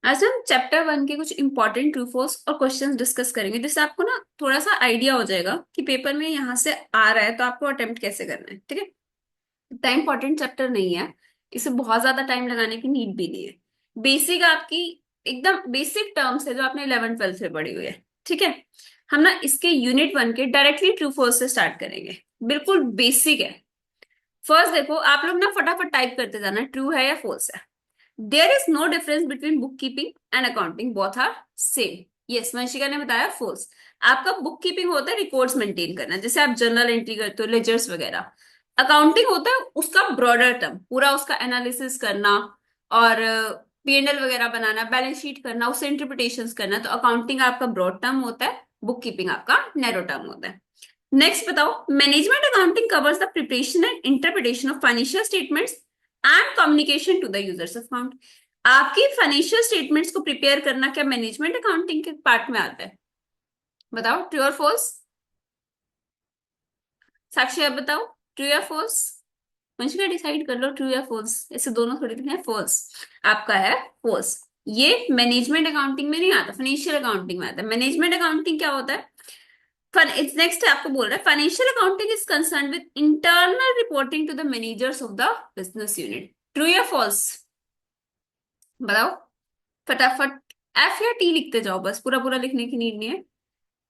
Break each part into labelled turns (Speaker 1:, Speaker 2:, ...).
Speaker 1: आज हम चैप्टर 1 के कुछ इंपॉर्टेंट ट्रू फॉल्स और क्वेश्चंस डिस्कस करेंगे, जिससे आपको ना थोड़ा सा आइडिया हो जाएगा कि पेपर में यहाँ से आ रहा है तो आपको अटेम्प्ट कैसे करना है। ठीक है। इतना इंपॉर्टेंट चैप्टर नहीं है, इसे बहुत ज्यादा टाइम लगाने की नीड भी नहीं है। बेसिक आपकी एकदम बेसिक टर्म्स है जो आपने 11th 12th में पढ़ी हुई है। ठीक है। हम ना इसके यूनिट 1 के डायरेक्टली ट्रू फॉल्स से स्टार्ट करेंगे। बिल्कुल बेसिक है। फर्स्ट देखो, आप लोग ना फटाफट टाइप करते जाना, ट्रू है या फॉल्स है। There is no difference between book keeping and accounting, both are same. Yes, Vanshika ने बताया फॉल्स। आपका बुक कीपिंग होता है रिकॉर्ड्स मेंटेन करना, जैसे आप जर्नल एंट्री करते हो, लेजर्स वगैरह। अकाउंटिंग होता है उसका ब्रॉडर टर्म, पूरा उसका एनालिसिस करना और पीएनएल वगैरह बनाना, बैलेंस शीट करना, उससे इंटरप्रिटेशंस करना। तो अकाउंटिंग आपका ब्रॉड टर्म होता है, बुक कीपिंग आपका नैरो टर्म होता है। नेक्स्ट बताओ, management accounting covers the preparation and interpretation of financial statements and communication to the users of account. आपकी फाइनेंशियल स्टेटमेंट्स को प्रिपेयर करना क्या मैनेजमेंट अकाउंटिंग के पार्ट में आता है? बताओ, ट्रू और फॉल्स। साक्षी आप बताओ, ट्रू या फॉल्स। वंशिका डिसाइड कर लो, ट्रू या फॉल्स। ऐसे दोनों थोड़ी है, फॉल्स। आपका है फॉल्स। ये मैनेजमेंट अकाउंटिंग में नहीं आता, फाइनेंशियल अकाउंटिंग में आता है। मैनेजमेंट अकाउंटिंग क्या होता है? इट्स नेक्स्ट आपको बोल रहा है, financial accounting is concern with internal reporting to the managers of the business unit. True या फॉल्स बताओ फटाफट। एफ या टी लिखते जाओ, बस पूरा पूरा लिखने की नीड नहीं है।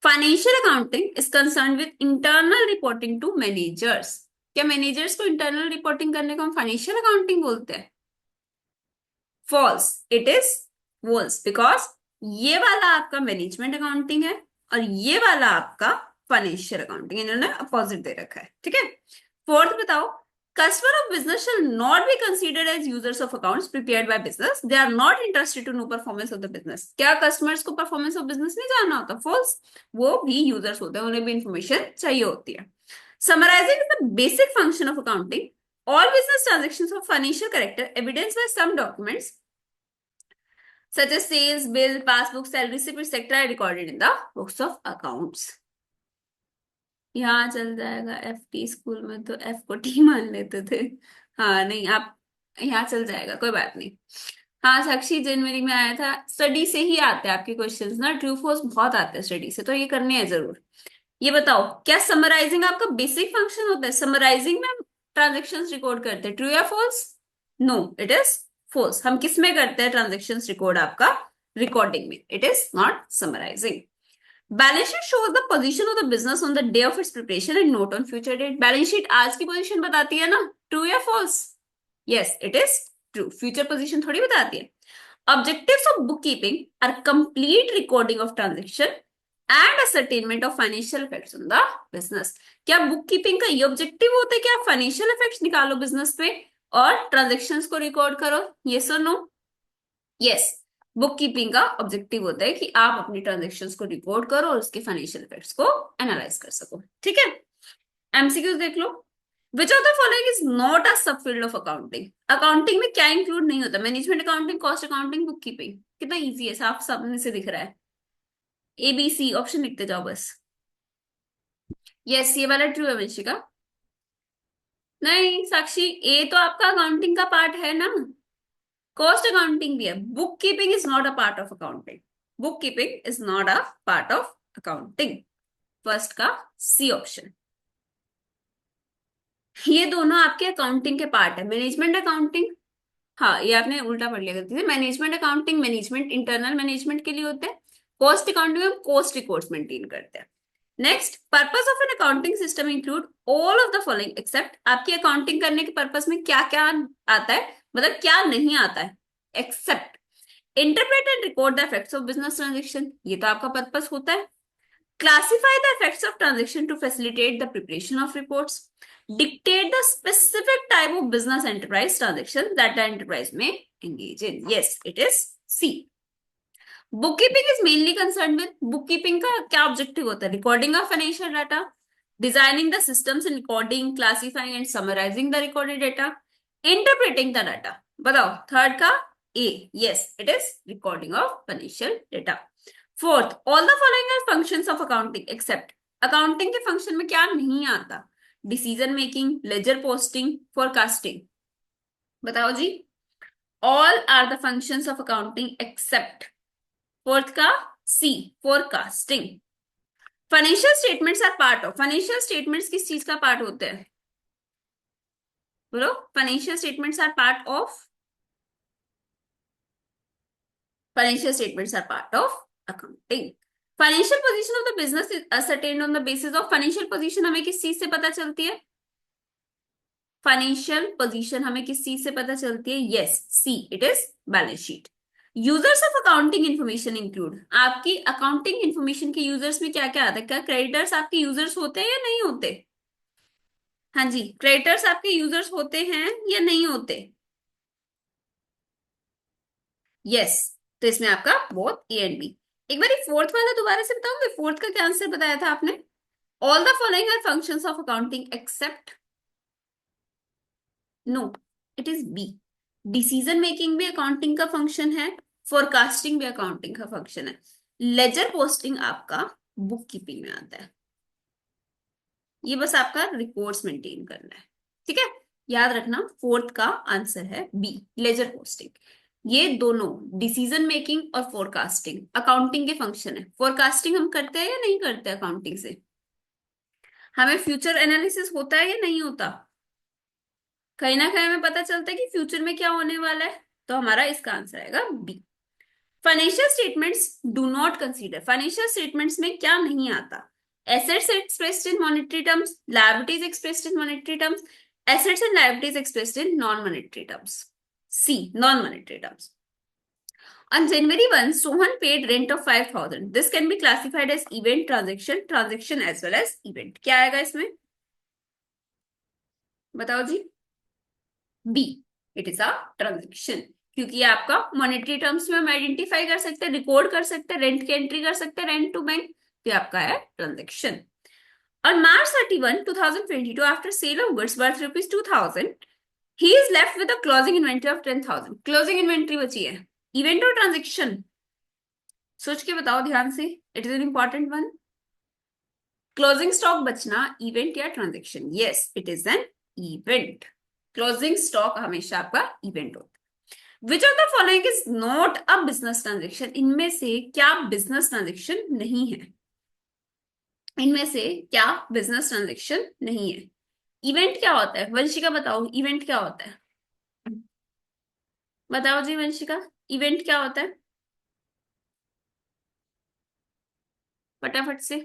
Speaker 1: Financial accounting is concern with internal reporting to managers. क्या मैनेजर्स को इंटरनल रिपोर्टिंग करने को हम फाइनेंशियल अकाउंटिंग बोलते हैं? False. It is false, because ये वाला आपका मैनेजमेंट अकाउंटिंग है और ये वाला आपका फाइनेंशियल अकाउंटिंग, इन्होंने अपोजिट दे रखा है। ठीक है। फोर्थ बताओ, customer of business shall not be considered as users of accounts prepared by business. They are not interested to know performance of the business. क्या customers को performance of business नहीं जानना होता? False। वो भी users होते हैं, उन्हें भी information चाहिए होती है। Summarizing is the basic function of accounting. All business transactions of financial character evidenced by some documents such as sales, bill, passbook, salary receipt, etc. are recorded in the books of accounts. यहाँ चल जाएगा, F T school में तो F को T मान लेते थे। हाँ नहीं, आप यहाँ चल जाएगा, कोई बात नहीं। हाँ साक्षी, जनवरी में आया था। स्टडी से ही आते हैं आपके क्वेश्चंस ना, ट्रू फॉल्स बहुत आते हैं स्टडी से, तो ये करने हैं जरूर। ये बताओ, क्या समराइजिंग आपका बेसिक फंक्शन होता है? समराइजिंग में हम ट्रांजेक्शन्स रिकॉर्ड करते हैं, ट्रू या false? No, it is false. हम किस में करते हैं ट्रांजेक्शन्स रिकॉर्ड? आपका रिकॉर्डिंग में। It is not summarising. Balance sheet shows the position of the business on the day of its preparation and note on future date. Balance sheet आज की position बताती है ना, ट्रू या false? Yes, it is true. Future position थोड़ी बताती है। Objectives of bookkeeping are complete recording of transaction and ascertainment of financial effects on the business. क्या बुक कीपिंग का ये ऑब्जेक्टिव होता है कि आप फाइनेंशियल इफेक्ट्स निकालो बिजनेस पे और ट्रांजेक्शन्स को रिकॉर्ड करो? यस और नो? यस। बुक कीपिंग का ऑब्जेक्टिव होता है कि आप अपनी ट्रांजेक्शन्स को रिकॉर्ड करो और उसके फाइनेंशियल इफेक्ट्स को एनालाइज कर सको। ठीक है। एमसीक्यूज देख लो। Which of the following is not a subfield of accounting? Accounting में क्या इंक्लूड नहीं होता? Management accounting, cost accounting, book keeping. कितना इजी है, साफ सामने से दिख रहा है। ए बी सी ऑप्शन लिखते जाओ बस। यस, ये वाला ट्रू है वंशिका। नहीं साक्षी, ए तो आपका अकाउंटिंग का पार्ट है ना, कॉस्ट अकाउंटिंग भी है। Book keeping is not a part of accounting. Book keeping is not a part of accounting. First का सी ऑप्शन। ये दोनों आपके अकाउंटिंग के पार्ट है। मैनेजमेंट अकाउंटिंग, हाँ ये आपने उल्टा पढ़ लिया गलती से। Management accounting management internal management के लिए होते हैं। कॉस्ट अकाउंटिंग में कॉस्ट रिकॉर्ड्स मेंटेन करते हैं। Next, purpose of an accounting system include all of the following except. आपकी अकाउंटिंग करने के पर्पस में क्या क्या आता है, मतलब क्या नहीं आता है? Except interpret and record the effects of business transaction, ये तो आपका पर्पस होता है। Classify the effects of transaction to facilitate the preparation of reports. Dictate the specific type of business enterprise transaction that the enterprise may engage in. Yes, it is C. Bookkeeping is mainly concerned with, bookkeeping का क्या objective होता है? Recording of financial data, designing the systems in recording, classifying and summarizing the recorded data, interpreting the data. बताओ, third का A. Yes, it is recording of financial data. Fourth, all the following are functions of accounting except. Accounting के function में क्या नहीं आता? Decision making, ledger posting, forecasting. बताओ जी। All are the functions of accounting except, fourth का C, forecasting. Financial statements are part of, financial statements किस चीज का पार्ट होते हैं, बोलो। Financial statements are part of, financial statements are part of accounting. Financial position of the business is ascertained on the basis of, financial position हमें किस चीज से पता चलती है, फाइनेंशियल पोजीशन हमें किस चीज से पता चलती है, yes C, it is balance sheet. Users of accounting information include, आपकी अकाउंटिंग इन्फॉर्मेशन के यूजर्स में क्या क्या आता है, क्या क्रेडिटर्स आपके यूजर्स होते हैं या नहीं होते, हाँ जी, क्रेडिटर्स आपके यूजर्स होते हैं या नहीं होते, यस। तो इसमें आपका बोथ ए एंड बी। एक बार फोर्थ वाला दोबारा से बताओगे, फोर्थ का क्या आंसर बताया था आपने, all the following are functions of accounting except, no, it is B. Decision making भी अकाउंटिंग का फंक्शन है, फोरकास्टिंग भी अकाउंटिंग का फंक्शन है, लेजर पोस्टिंग आपका बुक कीपिंग में आता है, ये बस आपका रिकॉर्ड्स मेंटेन करना है, ठीक है। याद रखना फोर्थ का आंसर है बी, लेजर पोस्टिंग। ये दोनों डिसीजन मेकिंग और फोरकास्टिंग अकाउंटिंग के फंक्शन है। फोरकास्टिंग हम करते हैं या नहीं करते अकाउंटिंग से, हमें फ्यूचर एनालिसिस होता है या नहीं होता, कहीं ना कहीं हमें पता चलता है कि फ्यूचर में क्या होने वाला है, तो हमारा इसका आंसर आएगा B. Financial statements do not consider, financial statements में क्या नहीं आता, assets expressed in monetary terms, liabilities expressed in monetary terms, assets and liabilities expressed in non monetary terms, C, non monetary terms. On January 1, Sohan paid rent of 5,000. This can be classified as event transaction, transaction as well as event. क्या आएगा इसमें, बताओ जी, B, it is a transaction, क्योंकि ये आपका monetary terms में हम आइडेंटिफाई कर सकते हैं, रिकॉर्ड कर सकते हैं, रेंट की एंट्री कर सकते हैं, रेंट टू बैंक, ये आपका है transaction. On March 31, 2022, after sale of goods worth rupees 2,000, he is left with a closing inventory of 10,000. Closing inventory बची है, इवेंट और ट्रांजेक्शन, सोच के बताओ ध्यान से, it is an important one. Closing stock बचना इवेंट या transaction, yes it is an event. Closing stock हमेशा आपका इवेंट होता है। विच of the following is not a business transaction, इनमें से क्या बिजनेस ट्रांजेक्शन नहीं है, इनमें से क्या बिजनेस ट्रांजेक्शन नहीं है। इवेंट क्या होता है, वंशिका बताओ, इवेंट क्या होता है, बताओ जी वंशिका, इवेंट क्या होता है, फटाफट से।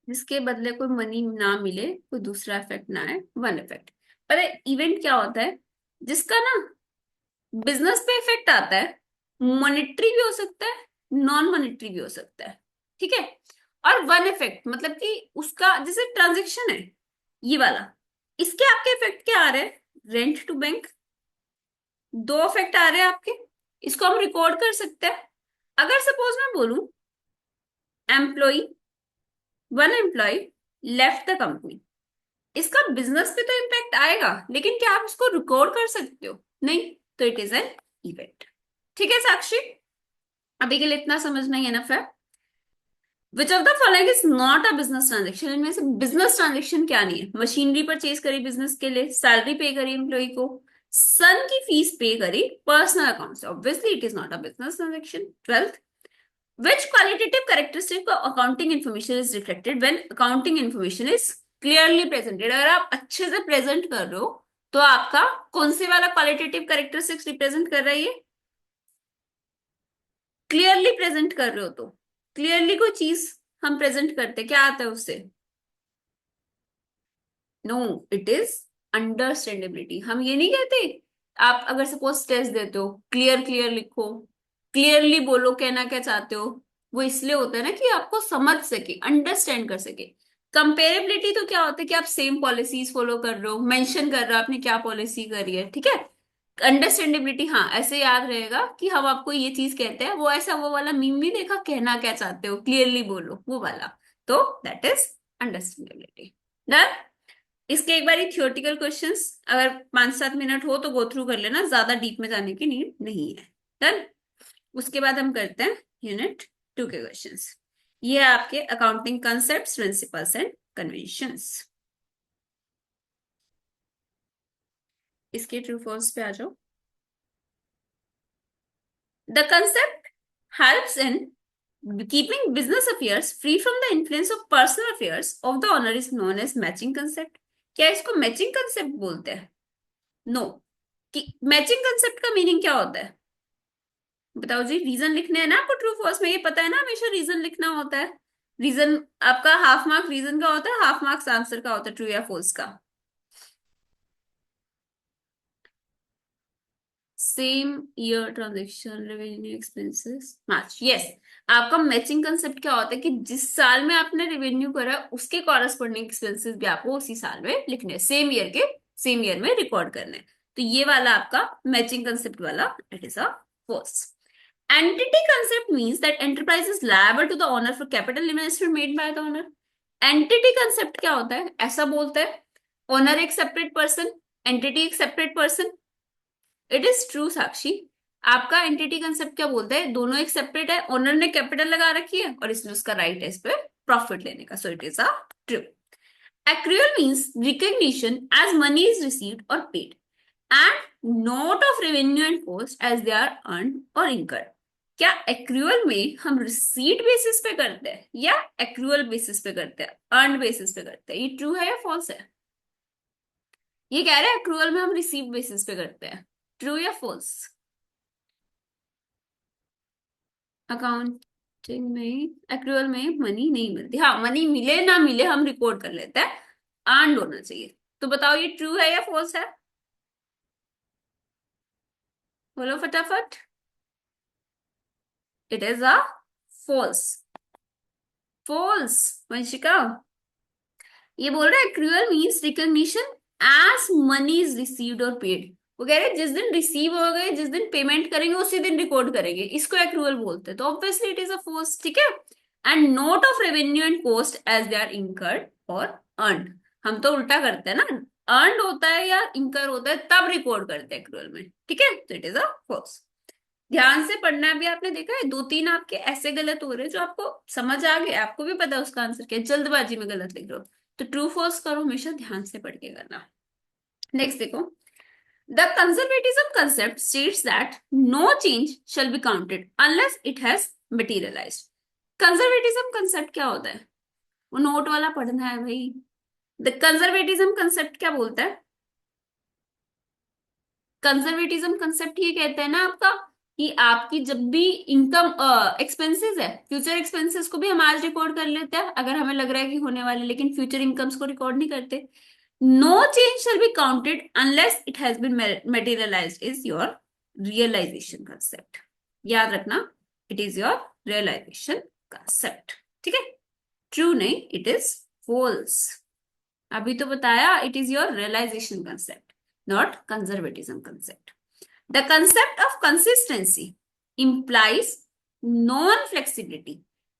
Speaker 1: जिसके बदले कोई मनी ना मिले, कोई दूसरा इफेक्ट ना आए, वन इफेक्ट। पर इवेंट क्या होता है, जिसका ना बिजनेस पे इफेक्ट आता है, मॉनेटरी भी हो सकता है, नॉन मॉनेटरी भी हो सकता है, ठीक है। और वन इफेक्ट मतलब कि उसका जैसे ट्रांजेक्शन है ये वाला, इसके आपके इफेक्ट क्या आ रहे हैं, रेंट टू बैंक, दो इफेक्ट आ रहे हैं आपके, इसको हम रिकॉर्ड कर सकते हैं। अगर सपोज मैं बोलूं employ, one employ left the company, इसका बिजनेस पे तो इम्पैक्ट आएगा, लेकिन क्या आप इसको रिकॉर्ड कर सकते हो, नहीं, तो इट इज एन इवेंट, ठीक है साक्षी। अभी के लिए इतना समझना ही एनफ है। विच of the following is not a business transaction, इनमें से बिजनेस ट्रांजेक्शन क्या नहीं है, मशीनरी परचेज करी बिजनेस के लिए, सैलरी पे करी एम्प्लॉय को, सन की फीस पे करी पर्सनल अकाउंट से, obviously it is not a business transaction. 12th, which qualitative characteristic of accounting information is reflected when accounting information is clearly presented, अगर आप अच्छे से प्रेजेंट कर रहे हो तो आपका कौन से वाला क्वालिटेटिव कैरेक्टरिस्टिक्स रिप्रेजेंट कर रहा है, ये क्लियरली प्रेजेंट कर रहे हो तो, क्लियरली कोई चीज हम प्रेजेंट करते क्या आता है उससे, नो, इट इज अंडरस्टैंडेबिलिटी। हम ये नहीं कहते, आप अगर सपोज टेस्ट देते हो, क्लियर क्लियर लिखो, क्लियरली बोलो कहना क्या चाहते हो, वो इसलिए होता है ना कि आपको समझ सके, अंडरस्टैंड कर सके। कंपेरेबिलिटी तो क्या होता है कि आप सेम पॉलिसीज फॉलो कर रहे हो, मेंशन कर रहे हो आपने क्या पॉलिसी करी है, ठीक है। अंडरस्टैंडेबिलिटी हाँ ऐसे याद रहेगा कि हम आपको ये चीज कहते हैं, वो ऐसा वो वाला मीम नहीं देखा, कहना क्या चाहते हो क्लियरली बोलो वो वाला, तो दैट इज अंडरस्टैंडेबिलिटी। डन। इसके एक बार थियोरटिकल क्वेश्चंस अगर 5-7 मिनट हो तो गो थ्रू कर लेना, ज्यादा डीप में जाने की नीड नहीं है। डन। उसके बाद हम करते हैं यूनिट 2 के क्वेश्चंस। ये है आपके accounting concept, principles and conventions. इसके ट्रू फॉल्स पे आ जाओ। The concept helps in keeping business affairs free from the influence of personal affairs of the owner is known as matching concept। क्या इसको matching concept बोलते हैं? No. कि matching concept का meaning क्या होता है? बताओ जी। रीजन लिखने हैं ना आपको ट्रू फॉल्स में, ये पता है ना, हमेशा रीजन लिखना होता है। रीजन आपका हाफ मार्क रीजन का होता है, हाफ मार्क्स आंसर का होता है, ट्रू या फॉल्स का। Same year transaction revenue expenses match, yes. आपका मैचिंग कंसेप्ट क्या होता है कि जिस साल में आपने रेवेन्यू करा उसके कॉरस्पॉन्डिंग एक्सपेंसेस भी आपको उसी साल में लिखने हैं, सेम ईयर के सेम ईयर में रिकॉर्ड करने हैं। तो ये वाला आपका मैचिंग कंसेप्ट वाला, it is a first. Entity concept means that enterprise is liable to the owner for capital investment made by the owner। Entity concept क्या होता है? ऐसा बोलता है ओनर एक सेपरेट पर्सन, एंटिटी एक separate person. It is true Sakshi. आपका entity concept क्या बोलता है? दोनों एक सेपरेट है, ओनर ने कैपिटल लगा रखी है और इसलिए उसका राइट है इस पे प्रॉफिट लेने का, सो it is a true. Accrual means recognition as money is received or paid and not of revenue and cost as they are earned or incurred। क्या एक्रूअल में हम रिसीट बेसिस पे करते हैं या एक्रूअल बेसिस पे करते हैं, अर्न बेसिस पे करते हैं? ये ट्रू है या फॉल्स है? ये कह रहे हैं एक्रूअल में हम रिसीट बेसिस पे करते हैं, ट्रू या फॉल्स? अकाउंटिंग में एक्रूअल में मनी नहीं मिलती, हाँ मनी मिले ना मिले हम रिकॉर्ड कर लेते हैं, अर्न होना चाहिए। तो बताओ ये ट्रू है या फॉल्स है? बोलो फटाफट। It is a false. False Vanshika. ये बोल रहा है accrual means recognition as money is received और पेड। वो कह रहे हैं जिस दिन रिसीव हो गए, जिस दिन पेमेंट करेंगे उसी दिन रिकॉर्ड करेंगे, इसको एक्रूअल बोलते हैं। तो obviously it is a false, ठीक है। And note of revenue and cost as they are incurred और अर्नड। हम तो उल्टा करते हैं ना, अर्नड होता है या इंकर होता है तब रिकॉर्ड करते हैं एक्रूअल में, ठीक है। तो इट इज अ फॉल्स। ध्यान से पढ़ना है। अभी आपने देखा है दो तीन आपके ऐसे गलत हो रहे हैं जो आपको समझ आ गए, आपको भी पता है उसका आंसर क्या है, जल्दबाजी में गलत लिख रहे हो। तो ट्रू फॉल्स करो हमेशा ध्यान से पढ़ के करना। नेक्स्ट देखो। The conservatism concept states that no change shall be counted unless it has materialised. Conservatism concept क्या होता है? वो नोट वाला पढ़ना है भाई। द कंजर्वेटिज्म कंसेप्ट क्या बोलता है? कंजर्वेटिज्म कंसेप्ट ये कहता है ना आपका कि आपकी जब भी इनकम एक्सपेंसेस है, फ्यूचर एक्सपेंसेस को भी हम आज रिकॉर्ड कर लेते हैं अगर हमें लग रहा है कि होने वाले, लेकिन फ्यूचर इनकम्स को रिकॉर्ड नहीं करते। No change shall be counted unless it has been materialised is your realisation concept. याद रखना, it is your realisation concept, ठीक है। ट्रू नहीं, इट इज फॉल्स। अभी तो बताया it is your realisation concept, not conservatism concept. The concept of consistency implies non-flexibility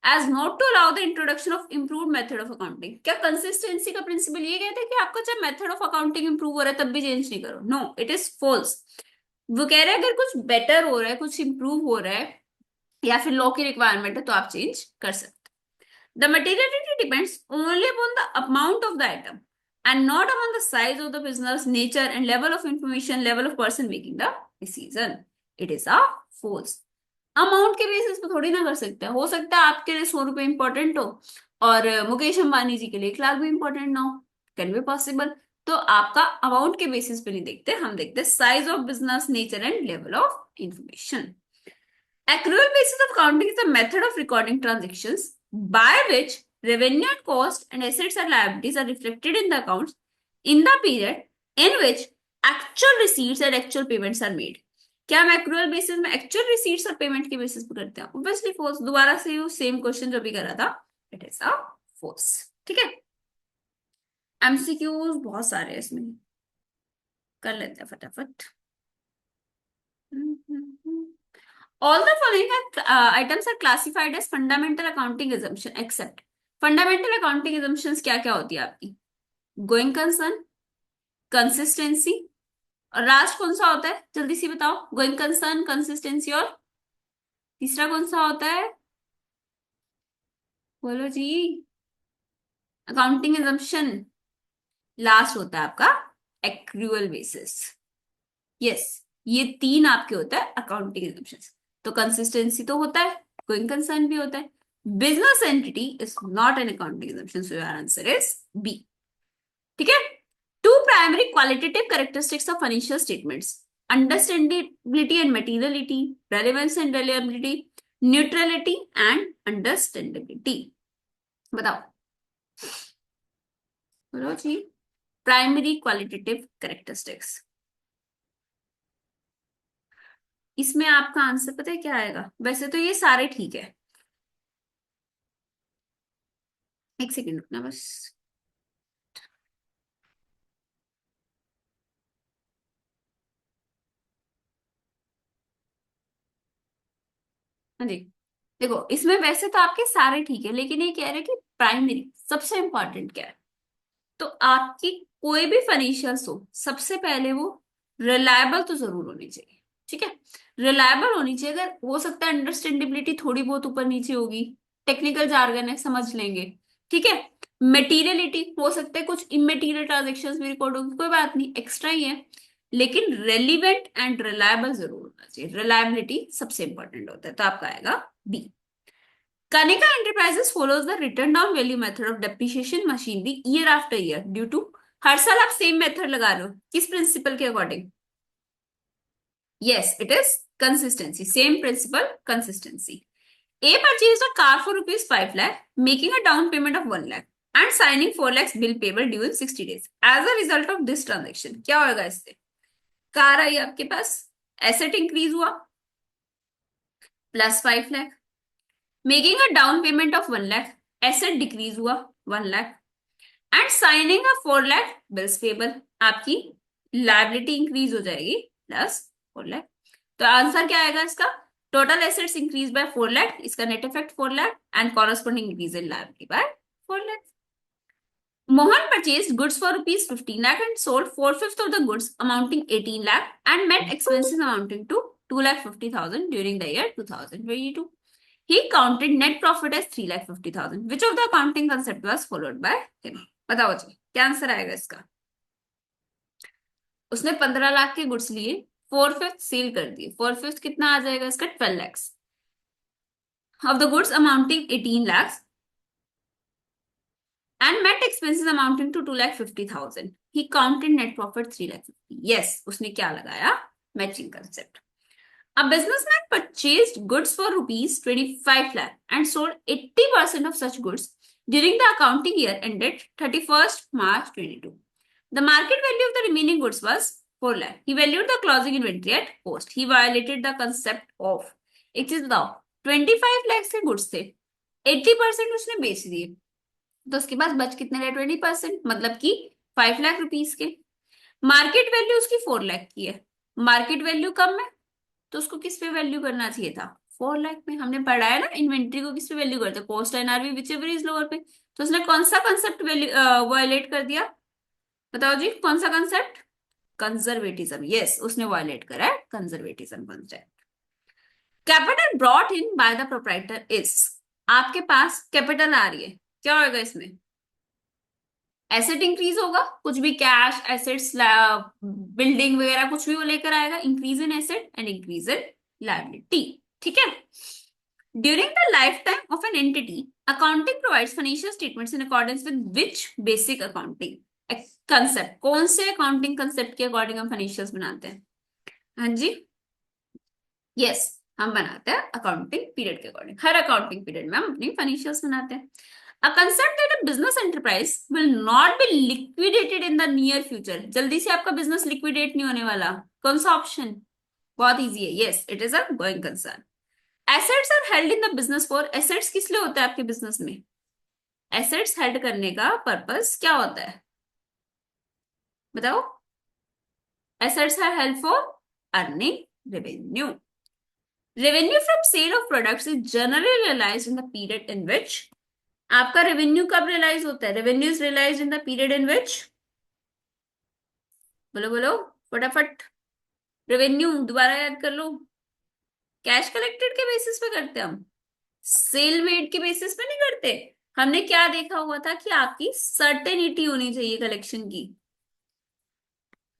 Speaker 1: as not to allow the introduction of improved method of accounting। क्या consistency का principal ये कहता है कि आपका चाहे मेथड ऑफ अकाउंटिंग इंप्रूव हो रहा है तब भी चेंज नहीं करो? No, it is false. वो कह रहे हैं अगर कुछ बेटर हो रहा है, कुछ इंप्रूव हो रहा है या फिर लॉ की रिक्वायरमेंट है तो आप चेंज कर सकते। The materiality depends only upon the amount of the item and not upon the size of the business, nature and level of information, level of person making the decision। It is a false। Amount के basis पे थोड़ी ना कर सकते हैं। हो सकता है आपके लिए 100 रुपए इंपॉर्टेंट हो और मुकेश अंबानी जी के लिए 1 लाख भी इंपॉर्टेंट ना हो, कैन बी पॉसिबल। तो आपका अमाउंट के बेसिस पे नहीं देखते, हम देखते size of business, nature and level of information. Accrual basis of accounting is a method of recording transactions by which revenue and cost and assets and liabilities are reflected in the accounts in the period in which actual receipts and actual payments are made। क्या हम accrual basis में actual receipts और payment के basis पे करते हैं? Obviously false. दोबारा से यू सेम क्वेश्चन जो भी करा था, इट इज अ फॉल्स, ठीक है। एमसीक्यूज बहुत सारे हैं इसमें, कर लेते हैं फटाफट। All the following items are classified as fundamental accounting assumption except। fundamental accounting assumptions क्या क्या होती है आपकी? गोइंग कंसर्न, कंसिस्टेंसी, और लास्ट कौन सा होता है जल्दी से बताओ? गोइंग कंसर्न, कंसिस्टेंसी और तीसरा कौन सा होता है? बोलो जी। अकाउंटिंग एजम्पशन लास्ट होता है आपका एक्रूअल बेसिस। यस, ये तीन आपके होता है अकाउंटिंग एजम्पशंस। तो कंसिस्टेंसी तो होता है, गोइंग कंसर्न भी होता है। Business entity is not an accounting assumption, so your answer is B. ठीक है। Two primary qualitative characteristics of financial statements: understandability and materiality, relevance and reliability, neutrality and understandability. बताओ, बोलो जी। प्राइमरी क्वालिटेटिव कैरेक्टरिस्टिक्स, इसमें आपका answer पता है क्या आएगा? वैसे तो ये सारे ठीक है। एक सेकेंड रुकना बस। हाँ जी। देखो, इसमें वैसे तो आपके सारे ठीक है, लेकिन ये कह रहे हैं कि प्राइमरी सबसे इंपॉर्टेंट क्या है। तो आपकी कोई भी फाइनेंशियल हो, सबसे पहले वो रिलायबल तो जरूर होनी चाहिए। ठीक है, रिलायबल होनी चाहिए। अगर हो सकता है अंडरस्टैंडेबिलिटी थोड़ी बहुत ऊपर नीचे होगी, टेक्निकल जार्गन है, समझ लेंगे। ठीक है। मेटीरियलिटी हो सकता है कुछ इमेटीरियल ट्रांजेक्शन भी रिकॉर्ड होगी, कोई बात नहीं, एक्स्ट्रा ही है। लेकिन रेलिवेंट एंड रिलायबल जरूर होना चाहिए। रिलायबिलिटी सबसे इंपॉर्टेंट होता है, तो आपका आएगा B. Kanika Enterprises follows the written down value method of depreciation machinery year after year due to, हर साल आप सेम मेथड लगा रहे हो, किस प्रिंसिपल के according? Yes, it is consistency, same principle, consistency. A purchased a car for rupees 5 lakh, making a down payment of 1 lakh and signing 4 lakhs bill payable due in 60 days. As a result of this transaction, क्या होगा इससे? Car आई आपके पास, asset increase हुआ +5 lakh, making a down payment of 1 lakh, asset decrease हुआ 1 lakh, and signing a 4 lakh bills payable, आपकी liability increase हो जाएगी +4 लाख। तो आंसर क्या आएगा इसका? Total assets increase by 4 lakh, इसका net effect 4 lakh and corresponding increase in liability by 4 lakh. Mohan purchased goods for rupees 15 lakh and sold 4/5 of the goods amounting 18 lakh and met expenses amounting to 2,50,000 during the year 2022. He counted net profit as 3,50,000. Which of the accounting concept was followed by him? बताओ जी, क्या answer आएगा इसका? उसने 15 लाख के goods लिए, 4/5 cell कर दिए, 4/5 कितना आ जाएगा इसका? 12 lakhs of the goods amounting 18 lakhs and met expenses amounting to 2,50,000. He counted net profit 3,50,000. Yes, उसने क्या लगाया? Matching concept. A businessman purchased goods for rupees 25 lakh and sold 80% of such goods during the accounting year ended 31st March 22. The market value of the remaining goods was 4 lakh. He valued the closing inventory at cost. He violated the concept of, एक चीज बताओ, 25 lakhs के goods थे, 80% उसने बेच दिए, तो उसके पास बच कितने रहे? 20%, मतलब कि 5 लाख रुपीज के। मार्केट वैल्यू उसकी 4 लाख की है, मार्केट वैल्यू कम है, तो उसको किस पे वैल्यू करना चाहिए था? 4 लाख में। हमने पढ़ा है ना, इन्वेंट्री को किस पे वैल्यू करते हैं? Cost NRV which ever is lower पे। तो उसने कौन सा कंसेप्ट वैल्यू वायलेट कर दिया? बताओ जी, कौन सा कंसेप्ट? कंजर्वेटिज्म। यस, उसने वायलेट करा है conservatism concept. Capital brought in by the proprietor is, आपके पास कैपिटल आ रही है, क्या होगा इसमें? एसेट इंक्रीज होगा, कुछ भी कैश एसेट्स बिल्डिंग वगैरह कुछ भी वो लेकर आएगा, increase in asset and increase in liability. ठीक है। During the life time of an entity, accounting provides financial statements in accordance with which basic accounting concept? कौन से अकाउंटिंग कंसेप्ट के अकॉर्डिंग हम फाइनेंशियल्स बनाते हैं? हाँ जी, यस, हम बनाते हैं अकाउंटिंग पीरियड के अकॉर्डिंग। हर अकाउंटिंग पीरियड में हम अपनी फाइनेंशियल्स बनाते हैं। A concept that a business enterprise will not be liquidated in the near future. जल्दी से आपका बिजनेस लिक्विडेट नहीं होने वाला, कौन सा ऑप्शन? बहुत इजी है, yes, it is a going concern. Assets are held in the business for, assets किस लिए होता है आपके बिजनेस में? एसेट्स हेल्ड करने का पर्पस क्या होता है? बताओ। Assets are held for earning revenue. Revenue from sale of products is generally realised in the period in which, आपका रेवेन्यू कब रियलाइज होता है? Revenue is realised in the period in which, बोलो बोलो फटाफट। रेवेन्यू दोबारा याद कर लो, कैश कलेक्टेड के बेसिस पे करते हैं हम, सेल मेड के बेसिस पे नहीं करते। हमने क्या देखा हुआ था कि आपकी सर्टेनिटी होनी चाहिए कलेक्शन की।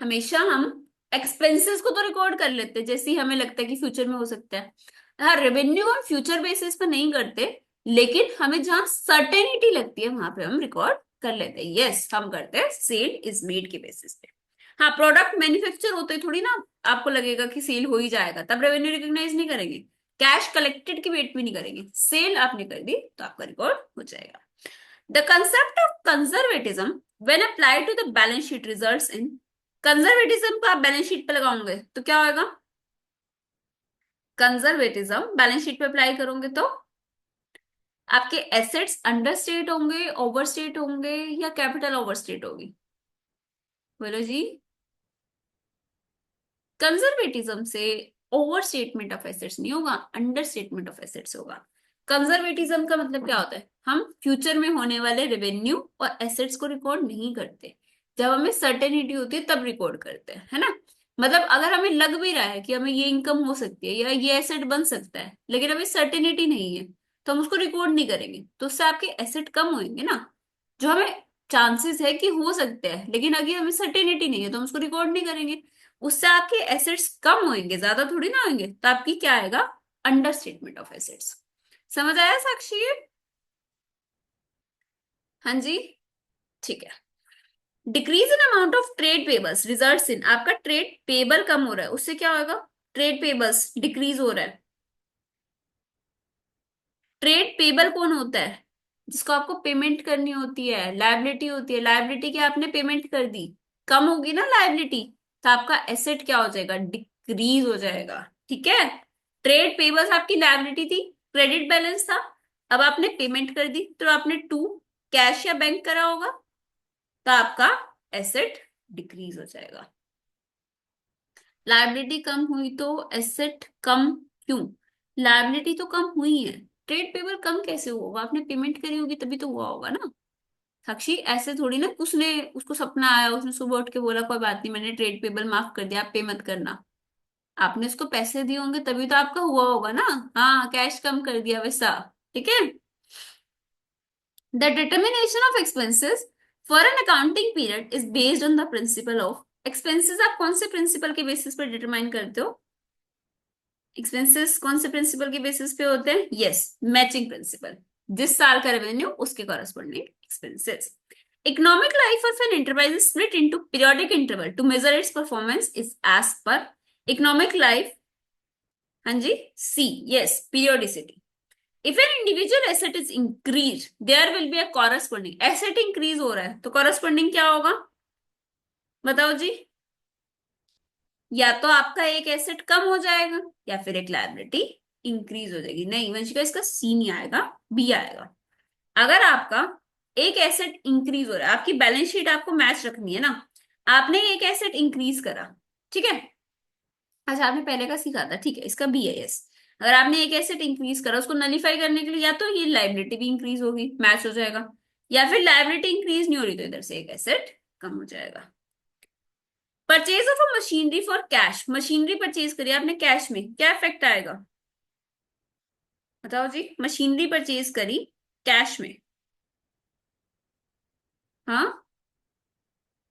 Speaker 1: हमेशा हम एक्सपेंसेस को तो रिकॉर्ड कर लेते हैं जैसे ही हमें लगता है कि फ्यूचर में हो सकता है। हाँ, रेवेन्यू हम फ्यूचर बेसिस पे नहीं करते, लेकिन हमें जहां सर्टेनिटी लगती है वहां पे हम रिकॉर्ड कर लेते हैं। यस, हम करते हैं सेल इज मेड के बेसिस पे। हाँ, प्रोडक्ट मैन्युफैक्चर होते थोड़ी ना आपको लगेगा कि सेल हो ही जाएगा, तब रेवेन्यू रिकॉग्नाइज नहीं करेंगे। कैश कलेक्टेड की वेट भी नहीं करेंगे, सेल आपने कर दी तो आपका रिकॉर्ड हो जाएगा। The concept of conservatism when applied to the balance sheet results in, conservatism को आप बैलेंस शीट पे लगाओगे तो क्या होगा? कंजर्वेटिज्म बैलेंस शीट पे अप्लाई करोगे तो आपके एसेट्स अंडरस्टेट होंगे, ओवरस्टेट होंगे, या कैपिटल ओवरस्टेट होगी? बोलो जी। कंजर्वेटिज्म से ओवर स्टेटमेंट ऑफ एसेट्स नहीं होगा, अंडर स्टेटमेंट ऑफ एसेट्स होगा। कंजर्वेटिज्म का मतलब क्या होता है? हम फ्यूचर में होने वाले रेवेन्यू और एसेट्स को रिकॉर्ड नहीं करते, जब हमें सर्टेनिटी होती है तब रिकॉर्ड करते हैं, है ना। मतलब अगर हमें लग भी रहा है कि हमें ये इनकम हो सकती है या ये एसेट बन सकता है, लेकिन अभी सर्टेनिटी नहीं है, तो हम उसको रिकॉर्ड नहीं करेंगे, तो उससे आपके एसेट कम होंगे ना। जो हमें चांसेस है कि हो सकते हैं, लेकिन अभी हमें सर्टेनिटी नहीं है तो हम उसको रिकॉर्ड नहीं करेंगे, उससे आपके एसेट्स कम होंगे, ज्यादा थोड़ी ना होंगे, तो आपकी क्या आएगा? Under statement of assets. समझ आया साक्षी? हाँ जी, ठीक है। Decrease in amount of trade payables results in, आपका ट्रेड पेबल कम हो रहा है, उससे क्या होगा? ट्रेड पेबल्स डिक्रीज हो रहा है। ट्रेड पेबल कौन होता है? जिसको आपको पेमेंट करनी होती है, लायबिलिटी होती है, लायबिलिटी की आपने पेमेंट कर दी, कम होगी ना लायबिलिटी, तो आपका एसेट क्या हो जाएगा? डिक्रीज हो जाएगा। ठीक है। ट्रेड पेबल्स आपकी लायबिलिटी थी, क्रेडिट बैलेंस था, अब आपने पेमेंट कर दी तो आपने टू कैश या बैंक करा होगा, तो आपका एसेट डिक्रीज हो जाएगा। लायबिलिटी कम हुई तो एसेट कम क्यों? लायबिलिटी तो कम हुई है, ट्रेड पेबल कम कैसे होगा? आपने पेमेंट करी होगी तभी तो हुआ होगा ना। साक्षी, ऐसे थोड़ी ना उसने, उसको सपना आया, उसने सुबह उठ के बोला कोई बात नहीं मैंने ट्रेड पेबल माफ कर दिया, आप पे मत करना। आपने उसको पैसे दिए होंगे तभी तो आपका हुआ होगा ना। हाँ, कैश कम कर दिया वैसा। ठीक है। The determination of expenses for an accounting period is based on the principle of expenses. आप कौन से प्रिंसिपल के बेसिस पर डिटरमाइन करते हो? एक्सपेंसेस कौन से प्रिंसिपल के बेसिस पे होते हैं? Yes, matching principle. जिस साल का रेवेन्यू उसके corresponding expenses. Economic life of an enterprise is split into periodic interval to measure its performance is as per economic life. हाँ जी, C, yes, periodicity. If an individual asset is increase there will be a corresponding, asset increase हो रहा है तो corresponding क्या होगा? बताओ जी। या तो आपका एक एसेट कम हो जाएगा या फिर एक लायबिलिटी इंक्रीज हो जाएगी। नहीं वंशिका, इसका सी नहीं आएगा, बी आएगा। अगर आपका एक एसेट इंक्रीज हो रहा है, आपकी बैलेंस शीट आपको मैच रखनी है ना, आपने एक एसेट इंक्रीज करा, ठीक है। अच्छा, आपने पहले का सीखा था, ठीक है, इसका बी है यस। अगर आपने एक एसेट इंक्रीज करा, उसको नलीफाई करने के लिए या तो ये लायबिलिटी भी इंक्रीज होगी, मैच हो जाएगा, या फिर लायबिलिटी इंक्रीज नहीं हो रही तो इधर से एक एसेट कम हो जाएगा। Purchase of a machinery for cash, machinery purchase करिए आपने कैश में, क्या इफेक्ट आएगा? बताओ जी, मशीनरी परचेज करी कैश में। हाँ,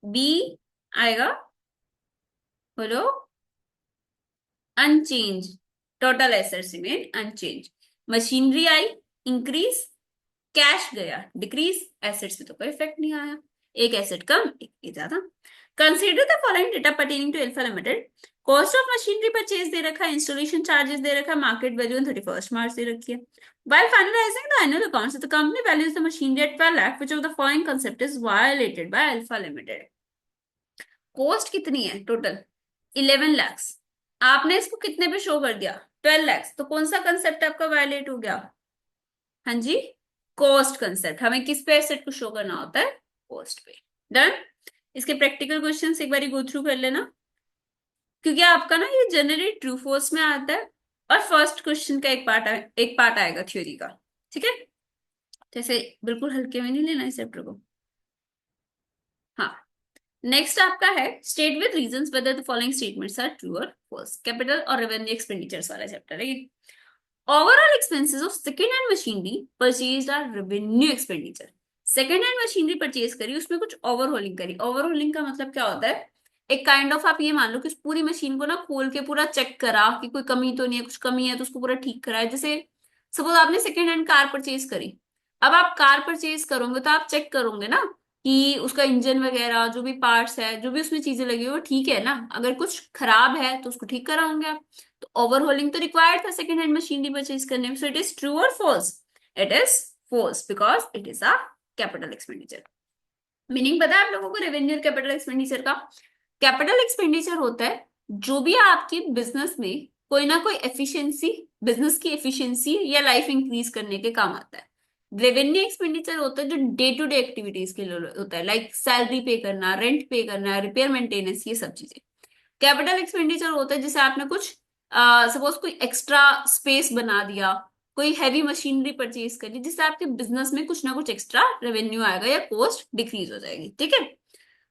Speaker 1: बी आएगा। बोलो। Unchange, total assets remain unchange. Machinery आई इंक्रीज, कैश गया डिक्रीज, एसेट्स में तो कोई इफेक्ट नहीं आया, एक एसेट कम एक ज्यादा। Consider the following data pertaining to alpha limited. Cost of machinery purchase दे रखा है, इंस्टॉलेशन चार्जेस दे रखा है, मार्केट वैल्यू 31 मार्च दे रखी है। While finalizing the annual accounts, the company values the machinery at 12 lakh, which of the following concept is violated by Alpha Limited? Cost कितनी है total? 11 lakhs। आपने इसको कितने पे शो कर दिया? 12 lakhs। तो कौन सा कंसेप्ट आपका वायलेट हो गया? हाँ जी, कॉस्ट कंसेप्ट। हमें किस पे एसेट को शो करना होता है? कॉस्ट पे। डन। इसके प्रैक्टिकल क्वेश्चन एक बार गो थ्रू कर लेना, क्योंकि आपका ना ये जनरली ट्रू फोर्स में आता है, और फर्स्ट क्वेश्चन का एक पार्ट आएगा थ्योरी का। ठीक है, जैसे बिल्कुल हल्के में नहीं लेना इस चैप्टर को। हाँ, नेक्स्ट आपका है state with reasons whether the following statements are true और फॉल्स, कैपिटल और रेवेन्यू एक्सपेंडिचर्स वाला चैप्टर है ये। Overall expenses of second hand machinery purchase are revenue expenditure. Second hand machinery purchase करी, उसमें कुछ ओवरहोलिंग करी। ओवरहोलिंग का मतलब क्या होता है? एक काइंड ऑफ, आप ये मान लो कि उस पूरी मशीन को ना खोल के पूरा चेक करा कि कोई कमी तो नहीं है, कुछ कमी है तो उसको पूरा ठीक करा है। जैसे सपोज आपने सेकेंड हैंड कार परचेज करी, अब आप कार परचेज करोगे तो आप चेक करोगे ना कि उसका इंजन वगैरह जो भी पार्ट्स है, जो भी उसमें चीजें लगी हुई वो ठीक है ना। अगर कुछ खराब है तो उसको ठीक कराओगे आप। तो ओवरहोलिंग तो रिक्वायर्ड था सेकेंड हैंड मशीनरी परचेज करने में। सो इट इज ट्रू और false? It is false because it is a capital expenditure. Meaning पता है आप लोगों को रेवेन्यू और कैपिटल एक्सपेंडिचर का? कैपिटल एक्सपेंडिचर होता है जो भी आपकी बिजनेस में कोई ना कोई एफिशिएंसी, बिजनेस की एफिशिएंसी या लाइफ इंक्रीज करने के काम आता है। रेवेन्यू एक्सपेंडिचर होता है जो डे टू डे एक्टिविटीज के लिए होता है, लाइक सैलरी पे करना, रेंट पे करना, रिपेयर मेंटेनेंस, ये सब चीजें। कैपिटल एक्सपेंडिचर होता है जैसे आपने कुछ सपोज कोई एक्स्ट्रा स्पेस बना दिया, कोई हैवी मशीनरी परचेज कर ली, जिससे आपके बिजनेस में कुछ ना कुछ एक्स्ट्रा रेवेन्यू आएगा या कॉस्ट डिक्रीज हो जाएगी। ठीक है।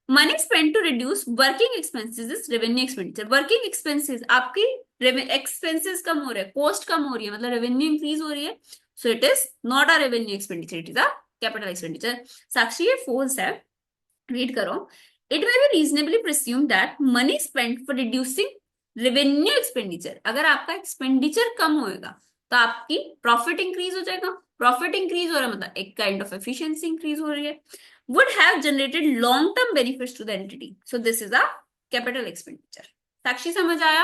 Speaker 1: Money spend to reduce working expenses is revenue expenditure. Working expenses आपकी, एक्सपेंसेस कम हो रहे हैं, कॉस्ट कम हो रही है, मतलब रेवेन्यू इंक्रीज हो रही है। So it is not a revenue expenditure, it is a capital expenditure. Sakshi ये फॉल्स है, रीड करो। It may be reasonably presume that money spend for reducing revenue expenditure. अगर आपका एक्सपेंडिचर कम होएगा तो आपकी प्रॉफिट इंक्रीज हो जाएगा। प्रॉफिट इंक्रीज हो रहा है मतलब एक काइंड ऑफ एफिशिएंसी इंक्रीज हो रही है। Would have generated long term benefits to the entity, so this is a capital expenditure. Sakshi समझ आया?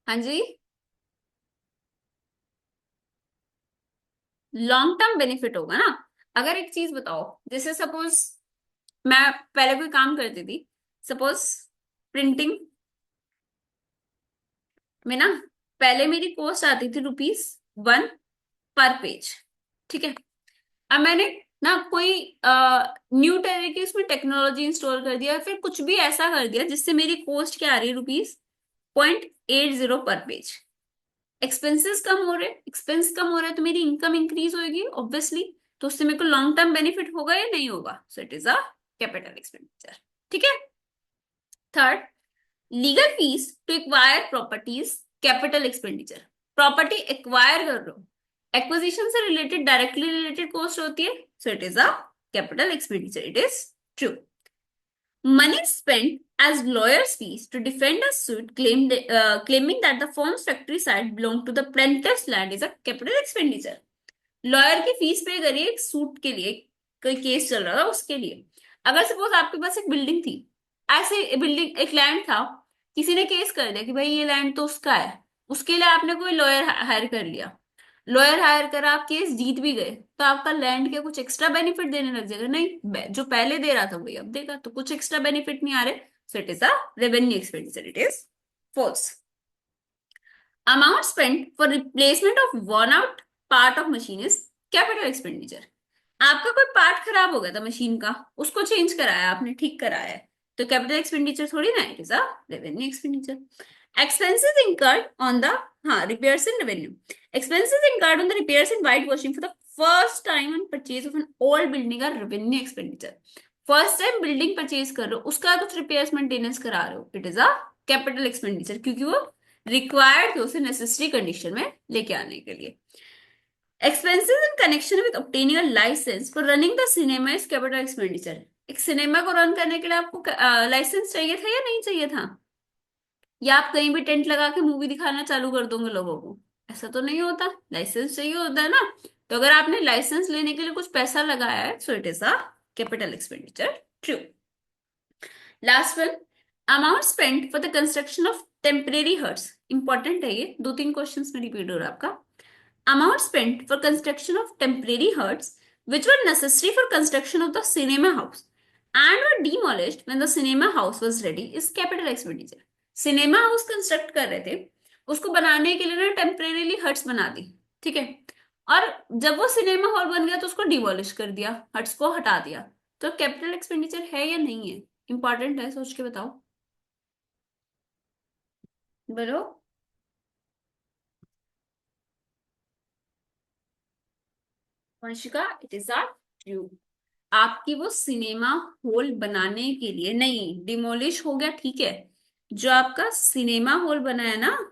Speaker 1: हाँ जी। लॉन्ग टर्म बेनिफिट होगा ना। अगर एक चीज बताओ, जैसे सपोज मैं पहले कोई काम करती थी, सपोज प्रिंटिंग में ना, पहले मेरी कॉस्ट आती थी ₹1 पर पेज। ठीक है। अब मैंने ना कोई न्यू तरह की उसमें टेक्नोलॉजी इंस्टॉल कर दिया, फिर कुछ भी ऐसा कर दिया जिससे मेरी कॉस्ट क्या आ रही है, ₹0.80 पर पेज। एक्सपेंसेस कम हो रहे, एक्सपेंस कम हो रहा है तो मेरी इनकम इंक्रीज होगी ऑब्वियसली। तो उससे मेरे को लॉन्ग टर्म बेनिफिट होगा या नहीं होगा? So it is a capital expenditure. ठीक है। Third, legal fees to acquire properties, capital expenditure. Property acquire कर रहे हो, एक्विजिशन से रिलेटेड, डायरेक्टली रिलेटेड कॉस्ट होती है। So it is a capital expenditure, it is true. Money spent as lawyers' fees to defend a suit claiming that the firm's factory site belonged to the plaintiff's land is a capital expenditure. Lawyer की fees पे करिए एक suit के लिए, कोई case चल रहा था उसके लिए। अगर सपोज आपके पास एक बिल्डिंग थी, ऐसे बिल्डिंग एक लैंड था, किसी ने केस कर दिया कि भाई ये लैंड तो उसका है, उसके लिए आपने कोई लॉयर हायर कर लिया, लॉयर हायर करा, आप केस जीत भी गए, तो आपका लैंड के कुछ एक्स्ट्रा बेनिफिट देने लग जाएगा? नहीं, जो पहले दे रहा था वही अब देगा, तो कुछ एक्स्ट्रा बेनिफिट नहीं आ रहे। So it is a revenue expenditure, it is false. Amount spent for replacement of worn out part of machine is capital expenditure. आपका कोई पार्ट खराब हो गया था मशीन का, उसको चेंज कराया आपने, ठीक कराया है, तो कैपिटल एक्सपेंडिचर थोड़ी ना, it is a revenue expenditure. Expenses incurred on the, हाँ, repairs and revenue. Expenses incurred on the repairs and white washing for the first time on purchase of an old building are revenue expenditure. First time building purchase कर रहे हो, उसका कुछ repairs maintenance करा रहे हो, it is a capital expenditure, क्योंकि वो रिक्वायर्ड थे उसे नेसेसरी कंडीशन में लेके आने के लिए। Expenses in connection with obtaining a licence for running the cinema is capital expenditure. एक सिनेमा को रन करने के लिए आपको लाइसेंस चाहिए था या नहीं चाहिए था? या आप कहीं भी टेंट लगा के मूवी दिखाना चालू कर दोगे लोगों को? ऐसा तो नहीं होता, लाइसेंस चाहिए होता है ना। तो अगर आपने लाइसेंस लेने के लिए कुछ पैसा लगाया है, so it is a capital expenditure, true. Last one, amount spent for the construction of temporary huts. Important है ये, 2-3 क्वेश्चन में रिपीट हो रहा है आपका। Amount spent for construction of temporary huts which were necessary for construction of the cinema house and were demolished when the cinema house was ready is capital expenditure. Cinema house construct कर रहे थे, उसको बनाने के लिए ना temporarily huts बना दी। ठीक है। और जब वो सिनेमा हॉल बन गया तो उसको डिमोलिश कर दिया, हट्स को हटा दिया। तो कैपिटल एक्सपेंडिचर है या नहीं है? इंपॉर्टेंट है, सोच के बताओ। बोलो। Vanshika, it is are true. आपकी वो सिनेमा हॉल बनाने के लिए नहीं, डिमोलिश हो गया, ठीक है। जो आपका सिनेमा हॉल बना है ना,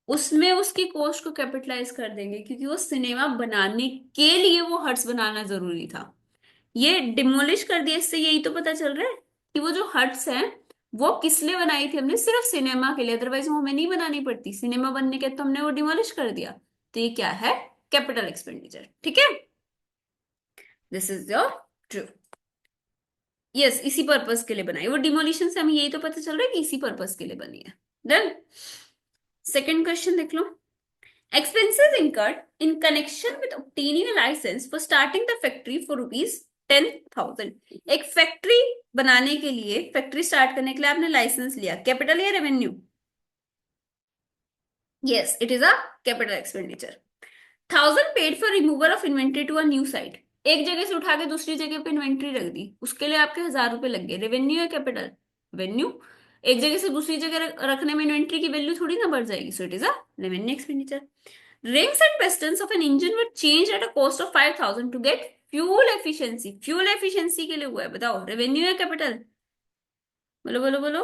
Speaker 1: उसमें उसकी कॉस्ट को कैपिटलाइज कर देंगे, क्योंकि वो सिनेमा बनाने के लिए वो हट्स बनाना जरूरी था। ये डिमोलिश कर दिया, इससे यही तो पता चल रहा है कि वो जो हट्स हैं वो किस लिए बनाई थी हमने, सिर्फ सिनेमा के लिए, अदरवाइज वो हमें नहीं बनानी पड़ती, सिनेमा बनने के तो हमने वो डिमोलिश कर दिया। तो ये क्या है, कैपिटल एक्सपेंडिचर, ठीक है। This is your true. Yes, इसी पर्पस के लिए बनाई, वो डिमोलिशन से हमें यही तो पता चल रहा है कि इसी पर्पस के लिए बनी है। डन। सेकंड क्वेश्चन देख लो। Expenses incurred in connection with obtaining a license for starting the factory for rupees 10,000। एक फैक्ट्री बनाने के लिए, फैक्ट्री स्टार्ट करने के लिए आपने लाइसेंस लिया, कैपिटल या revenue? Yes, it is a capital expenditure. 1,000 paid for removal of inventory to a new site. एक जगह से उठा के दूसरी जगह पे इन्वेंट्री रख दी, उसके लिए आपके 1,000 रुपए लग गए, रेवेन्यू या कैपिटल? रेवेन्यू। एक जगह से दूसरी जगह रखने में इन्वेंट्री की वैल्यू थोड़ी ना बढ़ जाएगी, सो it is a revenue expenditure. Rings and pistons of an engine were changed at a cost of 5,000 to get fuel efficiency। Fuel efficiency के लिए हुआ है, बताओ रेवेन्यू या कैपिटल? बोलो बोलो बोलो।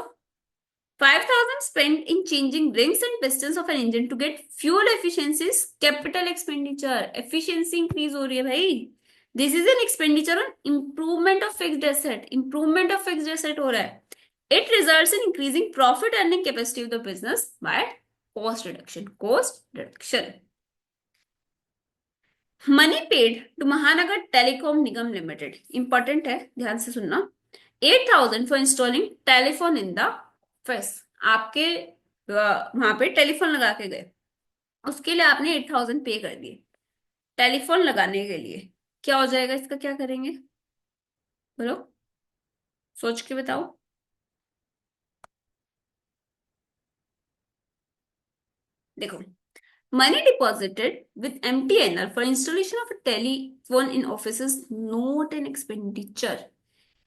Speaker 1: 5,000 spent in changing rings and pistons of an engine to get fuel efficiency is capital expenditure। efficiency increase हो रही है भाई। This is an expenditure on improvement of fixed asset। improvement of fixed asset हो रहा है। It results in increasing profit earning capacity of the business by cost reduction। cost reduction। Money paid to Mahanagar Telecom Nigam Limited, important है, ध्यान से सुनना। 8,000 for installing telephone in the office. आपके वहां पे टेलीफोन लगा के गए, उसके लिए आपने 8,000 पे कर दिए टेलीफोन लगाने के लिए। क्या हो जाएगा इसका, क्या करेंगे बोलो, सोच के बताओ। देखो, money deposited with MTNL for installation of a telephone in office is not an expenditure।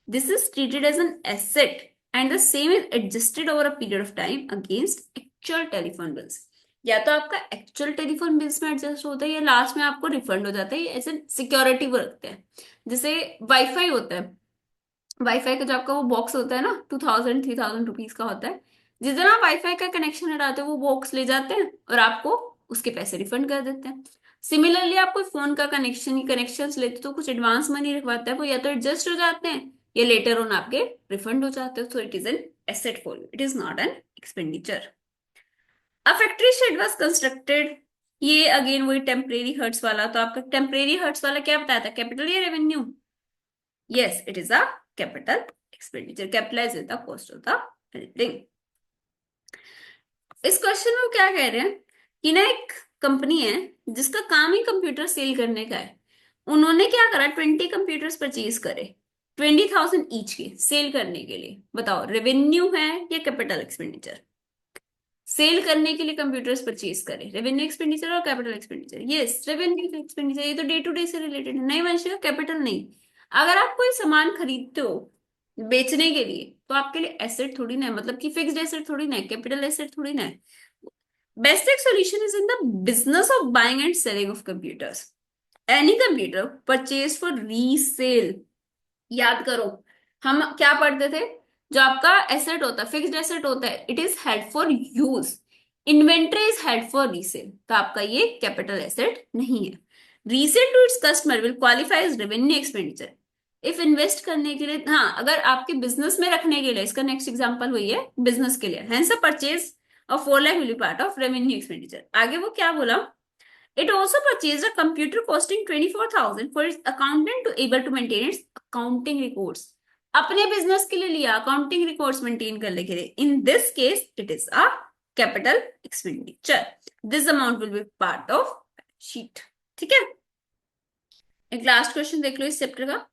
Speaker 1: This is treated as an asset and the same is adjusted over a period of time against actual telephone bills। या तो आपका actual telephone bills में adjust होता है या last में आपको refund हो जाता है, ऐसे सिक्योरिटी वो रखते हैं। जैसे वाईफाई होता है, वाईफाई का जो आपका वो बॉक्स होता है ना, 2,000 3,000 रुपीज का होता है। जिस दिन आप वाईफाई का कनेक्शन हटाते हो वो बॉक्स ले जाते हैं और आपको उसके पैसे रिफंड कर देते हैं। सिमिलरली आप कोई फोन का कनेक्शन लेते हो तो कुछ एडवांस मनी रखवाता है, वो या तो एडजस्ट हो जाते हैं या लेटर ऑन आपके रिफंड हो जाते हो। सो it is an asset for you, it is not an expenditure. A factory shade was constructed. ये अगेन वही टेम्परेरी हर्ट्स वाला, तो आपका टेम्परेरी हर्ट्स वाला क्या बताया था, कैपिटल या revenue? Yes, it is a capital expenditure। Capitalize with the cost of the building। इस क्वेश्चन में वो क्या कह रहे हैं कि ना, एक कंपनी है जिसका काम ही कंप्यूटर सेल करने का है। उन्होंने क्या करा, 20 कंप्यूटर्स परचेज करे, 20,000 ईच के सेल करने के लिए। बताओ रेवेन्यू है या कैपिटल एक्सपेंडिचर? सेल करने के लिए कंप्यूटर्स परचेज करे, रेवेन्यू एक्सपेंडिचर और capital expenditure? Yes, revenue expenditure. ये तो डे टू डे से रिलेटेड है, नहीं वंशिका, कैपिटल नहीं। अगर आप कोई सामान खरीदते हो बेचने के लिए तो आपके लिए एसेट थोड़ी ना है, मतलब कि फिक्स्ड एसेट थोड़ी ना है, कैपिटल एसेट थोड़ी ना है। Best solution is in the business of buying and selling of computers. Any computer purchase for resale. याद करो, हम क्या पढ़ते थे, जो आपका एसेट होता है, फिक्स्ड एसेट होता है, it is held for use. Inventory is held for resale, तो आपका ये कैपिटल एसेट नहीं है। Resale to its customer will qualify as revenue expenditure. If invest करने के लिए, हाँ, अगर आपके बिजनेस में रखने के लिए, इसका नेक्स्ट एग्जांपल वही है, बिजनेस के लिए, hence a purchase of 4 lakh will be part of revenue expenditure. आगे वो क्या बोला, it also purchased a computer costing 24,000 for its accountant to able to maintain its accounting records। अपने बिजनेस के लिए लिया, अकाउंटिंग रिकॉर्ड्स मेंटेन करने के लिए। In this case it is a capital expenditure. This amount will be part of sheet, ठीक है। एक लास्ट क्वेश्चन देख लो इस चैप्टर का।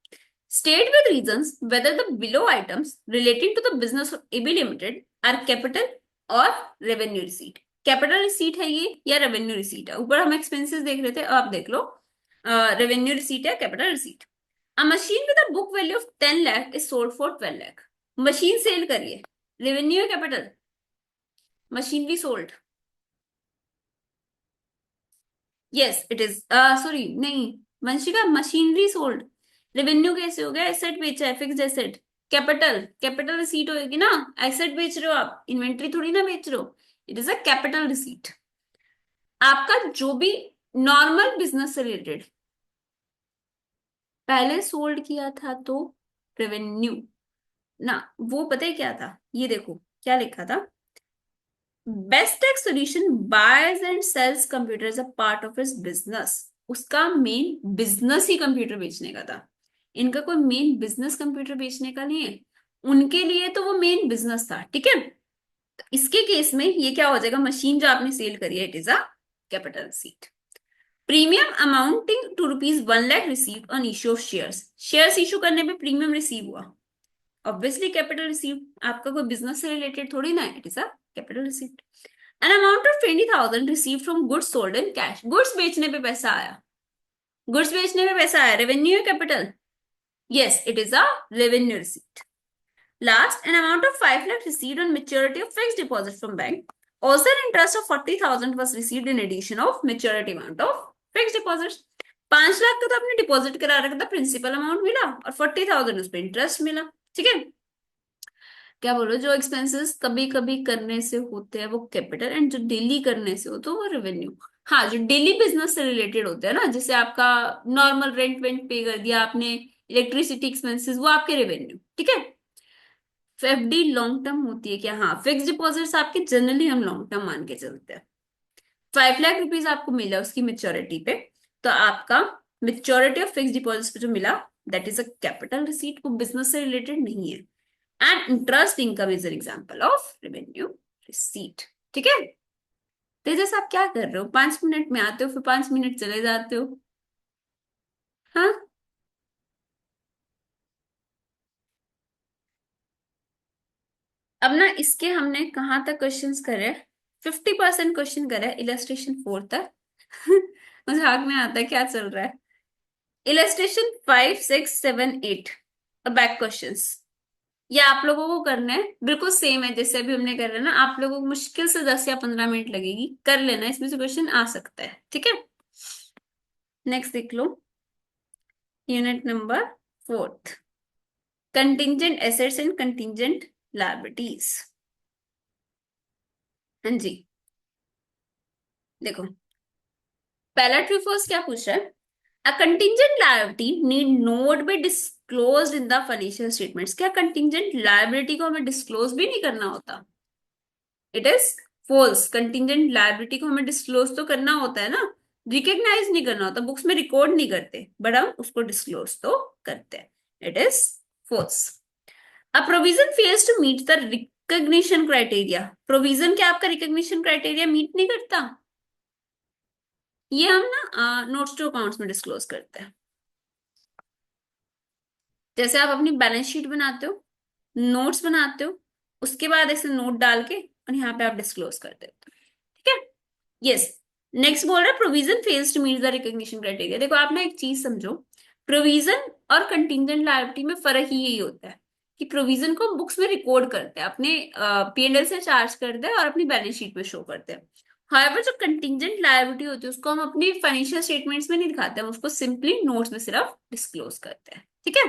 Speaker 1: State with reasons whether the below items relating to the business of AB Limited are capital और revenue receipt. Capital receipt है ये या रेवेन्यू रिसीट है? ऊपर हम एक्सपेंसेस देख रहे थे, अब आप देख लो रेवेन्यू रिसीट है capital receipt. A machine with a book value of 10 lakh is sold for 12 lakh. Machine sell करिए, रेवेन्यू है capital? Machinery sold, yes it is, sorry नहीं वंशिका, मशीनरी सोल्ड रेवेन्यू कैसे हो गया, एसेट बेचा है, fixed asset. Capital, capital receipt होगी ना, एसेट बेच रहे हो आप, इन्वेंट्री थोड़ी ना बेच रहे हो। It is a capital receipt. आपका जो भी नॉर्मल बिजनेस से रिलेटेड पहले सोल्ड किया था तो रेवेन्यू ना, वो पता है क्या था, ये देखो क्या लिखा था, best tech solution buys and sells computers a part of its business. उसका मेन बिजनेस ही कंप्यूटर बेचने का था, इनका कोई मेन बिजनेस कंप्यूटर बेचने का नहीं है, उनके लिए तो वो मेन बिजनेस था, ठीक है। तो इसके केस में ये क्या हो जाएगा, मशीन जो आपने सेल करी है it is a capital receipt. Premium amounting to ₹1 lakh receive on issue of shares, shares issue करने पे प्रीमियम रिसीव हुआ, ऑब्वियसली कैपिटल रिसीव, आपका कोई बिजनेस से रिलेटेड थोड़ी ना है, it is a capital receive. An amount of 20,000 receive from goods sold in cash, goods बेचने पे पैसा आया, गुड्स बेचने पे पैसा आया, रेवेन्यू है capital, yes it is a revenue receipt. Last, an amount of 5 lakh received on maturity of fixed deposit from bank. Also, an interest of 40,000 was received in addition of maturity amount of fixed deposits. 5 lakh का तो आपने deposit करा रखा था, principal amount मिला और 40,000 उस पर इंटरेस्ट मिला, ठीक है। क्या बोलो, जो एक्सपेंसेस कभी कभी करने से होते हैं वो कैपिटल, एंड जो डेली करने से होते हैं वो रेवेन्यू। हाँ, जो डेली बिजनेस से रिलेटेड होते हैं ना, जैसे आपका नॉर्मल रेंट वेंट पे कर दिया आपने, इलेक्ट्रिसिटी एक्सपेंसेस, वो आपके रेवेन्यू, ठीक है। एफडी लॉन्ग टर्म होती है क्या, हाँ, फिक्स डिपॉजिट्स आपके जनरली हम लॉन्ग टर्म मान के चलते हैं। 5 लाख रुपीज आपको मिला उसकी मेच्योरिटी पे, तो आपका मेच्योरिटी ऑफ फिक्स डिपॉजिट पे जो मिला that is a capital receipt, वो बिजनेस से रिलेटेड नहीं है। And interest income is an example of revenue receipt, ठीक है। तेजस आप क्या कर रहे हो, 5 मिनट में आते हो फिर 5 मिनट चले जाते हो, हाँ। अब ना इसके हमने कहाँ तक क्वेश्चंस करे, 50% क्वेश्चन करे इलस्ट्रेशन 4 तक। मजाक में आता है, क्या चल रहा है। इलस्ट्रेशन 5, 6, 7, 8 बैक क्वेश्चंस, ये आप लोगों को करना है, बिल्कुल सेम है जैसे अभी हमने कर रहे हैं ना, आप लोगों को मुश्किल से 10 या 15 मिनट लगेगी, कर लेना, इसमें से क्वेश्चन आ सकता है, ठीक है। नेक्स्ट देख लो, unit number 4, contingent assets and contingent liabilities. हाँ जी, देखो पहला ट्रू फॉल्स क्या पूछ रहा है, a contingent liability need not be disclosed in the financial statements. क्या कंटिंजेंट लायबिलिटी को हमें डिस्क्लोज भी नहीं करना होता, it is false. Contingent liability को हमें डिस्क्लोज तो करना होता है ना, रिकॉग्नाइज नहीं करना होता, बुक्स में रिकॉर्ड नहीं करते, बट हम उसको डिस्क्लोज तो करते हैं, it is false. A provision fails to meet the recognition criteria, provision क्या आपका रिकॉग्निशन क्राइटेरिया मीट नहीं करता, ये हम ना नोट्स टू अकाउंट्स में डिस्क्लोज करते हैं। जैसे आप अपनी बैलेंस शीट बनाते हो, नोट्स बनाते हो, उसके बाद ऐसे नोट डाल के और यहाँ पे आप डिस्क्लोज कर देते हो, ठीक है। यस, नेक्स्ट बोल रहा है provision fails to meet the recognition criteria. देखो आप ना एक चीज समझो, प्रोविजन और कंटिंजेंट लायबिलिटी में फर्क ही यही होता है कि प्रोविजन को हम बुक्स में रिकॉर्ड करते हैं, अपने P&L से चार्ज करते हैं और अपनी बैलेंस शीट में शो करते हैं। हाउएवर जो कंटिंजेंट लायबिलिटी होती है उसको हम अपनी फाइनेंशियल स्टेटमेंट्स में नहीं दिखाते, हम उसको सिंपली नोट्स में सिर्फ डिस्क्लोज करते हैं, ठीक है।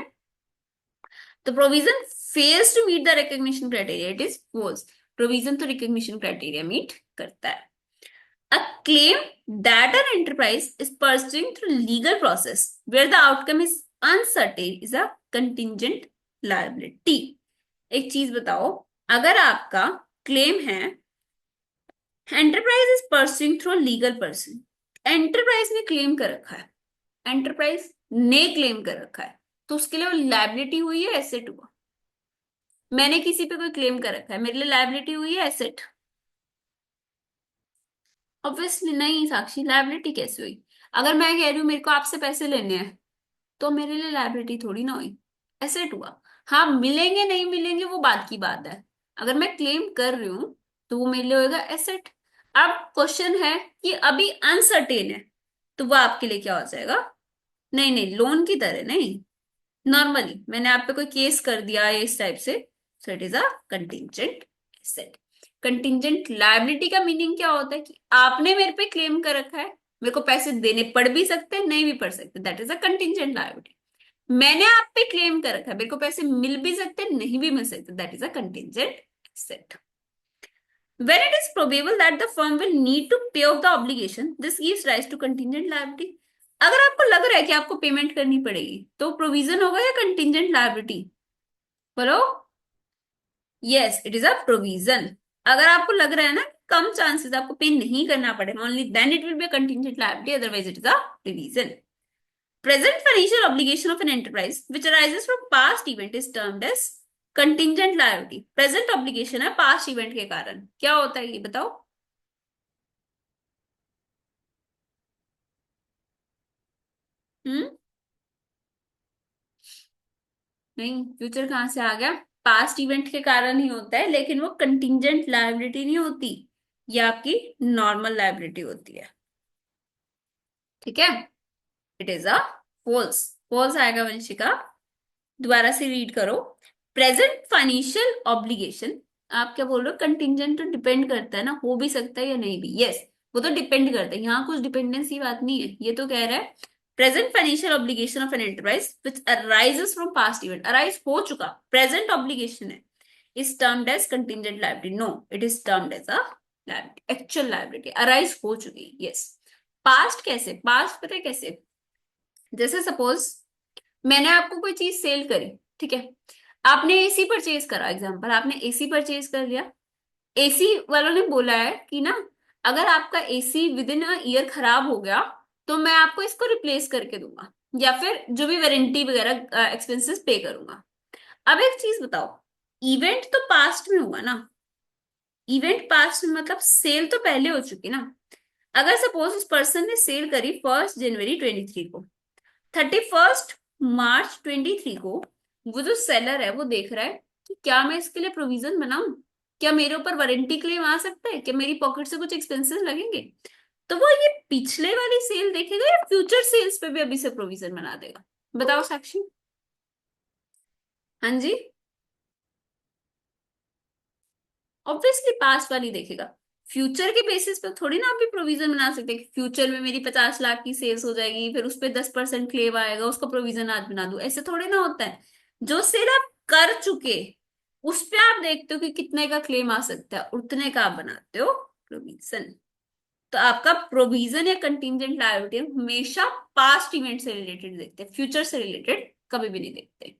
Speaker 1: तो provision fails to meet the recognition criteria, it is false. Provision तो रिकॉग्निशन क्राइटेरिया मीट करता है। A claim that an enterprise is pursuing through legal process where the outcome is uncertain is a contingent liability. एक चीज बताओ, अगर आपका claim है enterprise is pursuing through legal person, enterprise ने क्लेम कर रखा है, एंटरप्राइज ने क्लेम कर रखा है, तो उसके लिए वो लाइबिलिटी हुई है एसेट हुआ। मैंने किसी पे कोई क्लेम कर रखा है, मेरे लिए लाइबिलिटी हुई है एसेट, ऑब्वियसली नहीं साक्षी, लाइबिलिटी कैसे हुई। अगर मैं कह रही हूँ मेरे को आपसे पैसे लेने हैं तो मेरे लिए लाइबिलिटी थोड़ी ना हुई, एसेट हुआ। हाँ, मिलेंगे नहीं मिलेंगे वो बात की बात है, अगर मैं क्लेम कर रही हूँ तो वो मेरे लिए होगा एसेट। अब क्वेश्चन है कि अभी अनसर्टेन है, तो वो आपके लिए क्या हो जाएगा, नहीं नहीं लोन की तरह नहीं, नॉर्मली मैंने आप पे कोई केस कर दिया है इस टाइप से, सो it is a contingent asset. Contingent liability का मीनिंग क्या होता है कि आपने मेरे पे क्लेम कर रखा है, मेरे को पैसे देने पड़ भी सकते हैं नहीं भी पड़ सकते, that is a contingent liability. मैंने आप पे क्लेम कर रखा है, मेरे को पैसे मिल भी सकते हैं नहीं भी मिल सकते, that is a contingent asset. When it is probable that the firm will need to pay off the obligation, this gives rise to contingent liability. अगर आपको लग रहा है कि आपको पेमेंट करनी पड़ेगी तो प्रोविजन होगा या कंटिंजेंट लायबिलिटी? बोलो। Yes, it is a provision. अगर आपको लग रहा है ना कम चांसेस आपको पे नहीं करना पड़ेगा, only then it will be a contingent liability, otherwise it is a provision. Present financial obligation of an enterprise which arises from past event is termed as contingent liability. Present obligation है past event के कारण, क्या होता है ये बताओ? हम्म। नहीं, future कहाँ से आ गया? पास्ट इवेंट के कारण ही होता है, लेकिन वो कंटिंजेंट लायबिलिटी नहीं होती, ये आपकी नॉर्मल लायबिलिटी होती है। ठीक है, it is a false. False आएगा वंशिका, दोबारा से रीड करो। प्रेजेंट फाइनेंशियल ऑब्लिगेशन, आप क्या बोल रहे हो? कंटिंजेंट तो डिपेंड करता है ना, हो भी सकता है या नहीं भी। यस, वो तो डिपेंड करता है, यहाँ कुछ डिपेंडेंसी बात नहीं है। ये तो कह रहा है present financial obligation of an enterprise which arises from past event, arise हो चुका प्रेजेंट ऑब्लिगेशन है, is termed as contingent liability. No, it is termed as a liability, actual liability arise हो चुकी। यस, पास्ट कैसे? Past पता है कैसे? जैसे सपोज मैंने आपको कोई चीज सेल करी, ठीक है, आपने एसी परचेज करा, एग्जांपल आपने एसी परचेज कर लिया। एसी वालों ने बोला है कि ना अगर आपका AC with in a year खराब हो गया तो मैं आपको इसको रिप्लेस करके दूंगा, या फिर जो भी वारंटी वगैरह एक्सपेंसेस पे करूंगा। अब एक चीज बताओ, इवेंट तो पास्ट में हुआ ना, इवेंट पास्ट में मतलब सेल तो पहले हो चुकी ना। अगर सपोज उस पर्सन ने सेल करी 1 जनवरी 2023 को, 31 मार्च 2023 को वो जो सेलर है वो देख रहा है कि क्या मैं इसके लिए प्रोविजन बनाऊं, क्या मेरे ऊपर वारंटी क्लेम आ सकता है, क्या मेरी पॉकेट से कुछ एक्सपेंसेस लगेंगे, तो वो ये पिछले वाली सेल देखेगा या फ्यूचर सेल्स पे भी अभी से प्रोविजन बना देगा? बताओ साक्षी। हाँ जी, ऑब्वियसली पास्ट वाली देखेगा। फ्यूचर के बेसिस पे थोड़ी ना आप भी प्रोविजन बना सकते हैं कि फ्यूचर में मेरी 50 लाख की सेल्स हो जाएगी, फिर उस पर 10% क्लेम आएगा, उसका प्रोविजन आज बना दूं, ऐसे थोड़ी ना होता है। जो सेल आप कर चुके उस पे आप देखते हो कि कितने का क्लेम आ सकता है, उतने का आप बनाते हो प्रोविजन। तो आपका प्रोविजन या कंटिंजेंट लायबिलिटी हमेशा पास्ट इवेंट से रिलेटेड देखते हैं, फ्यूचर से रिलेटेड कभी भी नहीं देखते।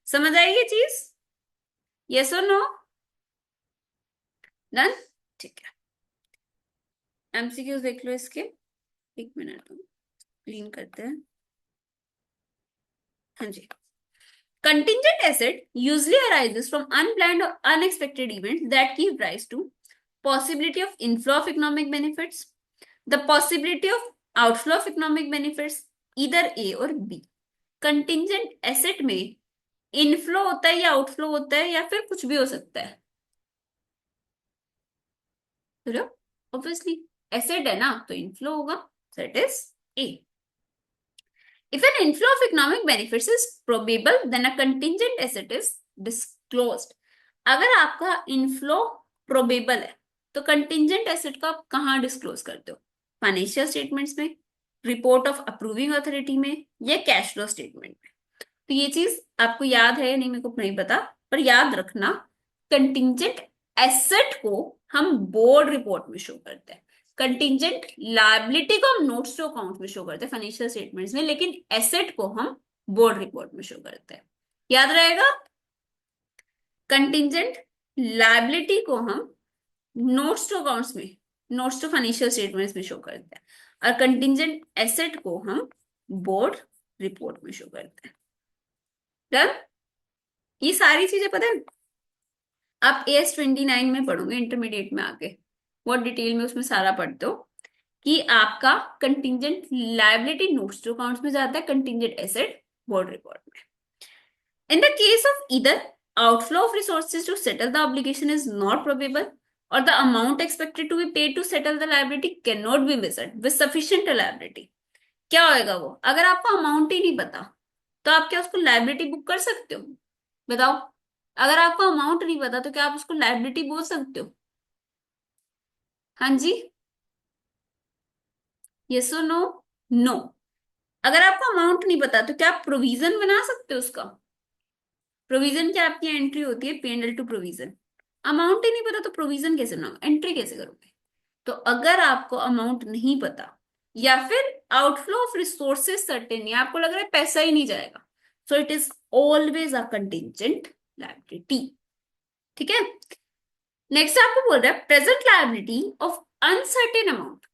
Speaker 1: समझ आई ये चीज? यस और नो? डन। ठीक है, एमसीक्यूज देख लो इसके। एक मिनट क्लीन करते हैं। हाँ जी। Contingent asset usually arises from unplanned or unexpected events that give rise to possibility of inflow of economic benefits, the possibility of outflow of economic benefits, either A और B। Contingent asset में inflow होता है या outflow होता है या फिर कुछ भी हो सकता है? बोलो। ऑब्वियसली एसेट है ना तो इनफ्लो होगा, so it is A। If an inflow of economic benefits is probable, then a contingent asset is disclosed। अगर आपका इनफ्लो प्रोबेबल है तो कंटिंजेंट एसेट को आप कहाँ डिस्क्लोज करते हो? फाइनेंशियल स्टेटमेंट्स में, रिपोर्ट ऑफ अप्रूविंग अथॉरिटी में, या कैश फ्लो स्टेटमेंट में? तो ये चीज आपको याद है या नहीं मेरे को नहीं पता, पर याद रखना कंटिंजेंट एसेट को हम बोर्ड रिपोर्ट में शो करते हैं, कंटिंजेंट लायबिलिटी को हम नोट्स टू अकाउंट में शो करते हैं फाइनेंशियल स्टेटमेंट्स में, लेकिन एसेट को हम बोर्ड रिपोर्ट में शो करते हैं। याद रहेगा, कंटिंजेंट लायबिलिटी को हम नोट्स टू अकाउंट्स में, नोट्स टू फाइनेंशियल स्टेटमेंट्स में शो करते हैं, और कंटिंजेंट एसेट को हम बोर्ड रिपोर्ट में शो करते हैं। डन? ये सारी चीजें पता है आप AS29 में पढ़ोगे इंटरमीडिएट में आके, बहुत डिटेल में उसमें सारा पढ़ते हो कि आपका contingent liability notes to accounts में जाता है, कंटिंजेंट एसेट बोर्ड रिपोर्ट में। In the case of either outflow of resources to settle the obligation is not probable or the amount expected to be paid to settle the liability cannot be measured with sufficient reliability। क्या होएगा वो? अगर आपको amount ही नहीं पता तो आप क्या उसको लायबिलिटी बुक कर सकते हो? बताओ। अगर आपको अमाउंट नहीं पता तो क्या आप उसको लायबिलिटी बोल सकते हो? हाँ जी, यस और नो? नो। अगर आपको अमाउंट नहीं पता तो क्या आप प्रोविजन बना सकते हो उसका? प्रोविजन क्या आपकी एंट्री होती है P&L टू प्रोविजन। अमाउंट ही नहीं पता तो प्रोविजन कैसे बनाओगे, एंट्री कैसे करोगे? तो अगर आपको अमाउंट नहीं पता या फिर आउटफ्लो ऑफ रिसोर्सेज सर्टेन, या आपको लग रहा है पैसा ही नहीं जाएगा, सो it is always a contingent liability. ठीक है। नेक्स्ट आपको बोल रहा है present liability of uncertain amount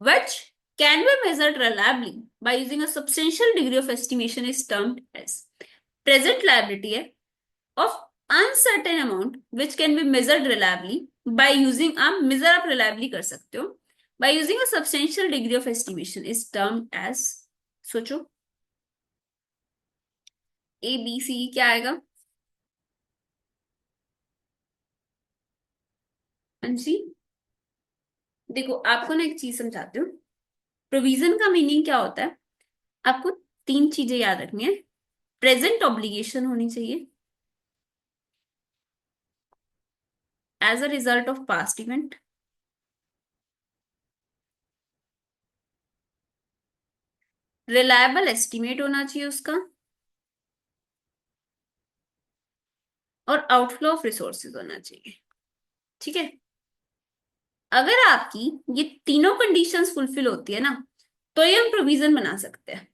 Speaker 1: which can be measured reliably by using a substantial degree of estimation is termed as present liability है of uncertain amount which can be measured reliably by using a measure up reliably कर सकते हो by using a substantial degree of estimation is termed as, सोचो A B C क्या आएगा? अंशी, देखो आपको ना एक चीज समझाती हूँ। प्रोविजन का मीनिंग क्या होता है, आपको तीन चीजें याद रखनी है। प्रेजेंट ऑब्लिगेशन होनी चाहिए as a result of past event, reliable estimate होना चाहिए उसका, और आउटफ्लो ऑफ रिसोर्सेज होना चाहिए। ठीक है। अगर आपकी ये तीनों कंडीशंस फुलफिल होती है ना, तो ये हम प्रोविजन बना सकते हैं।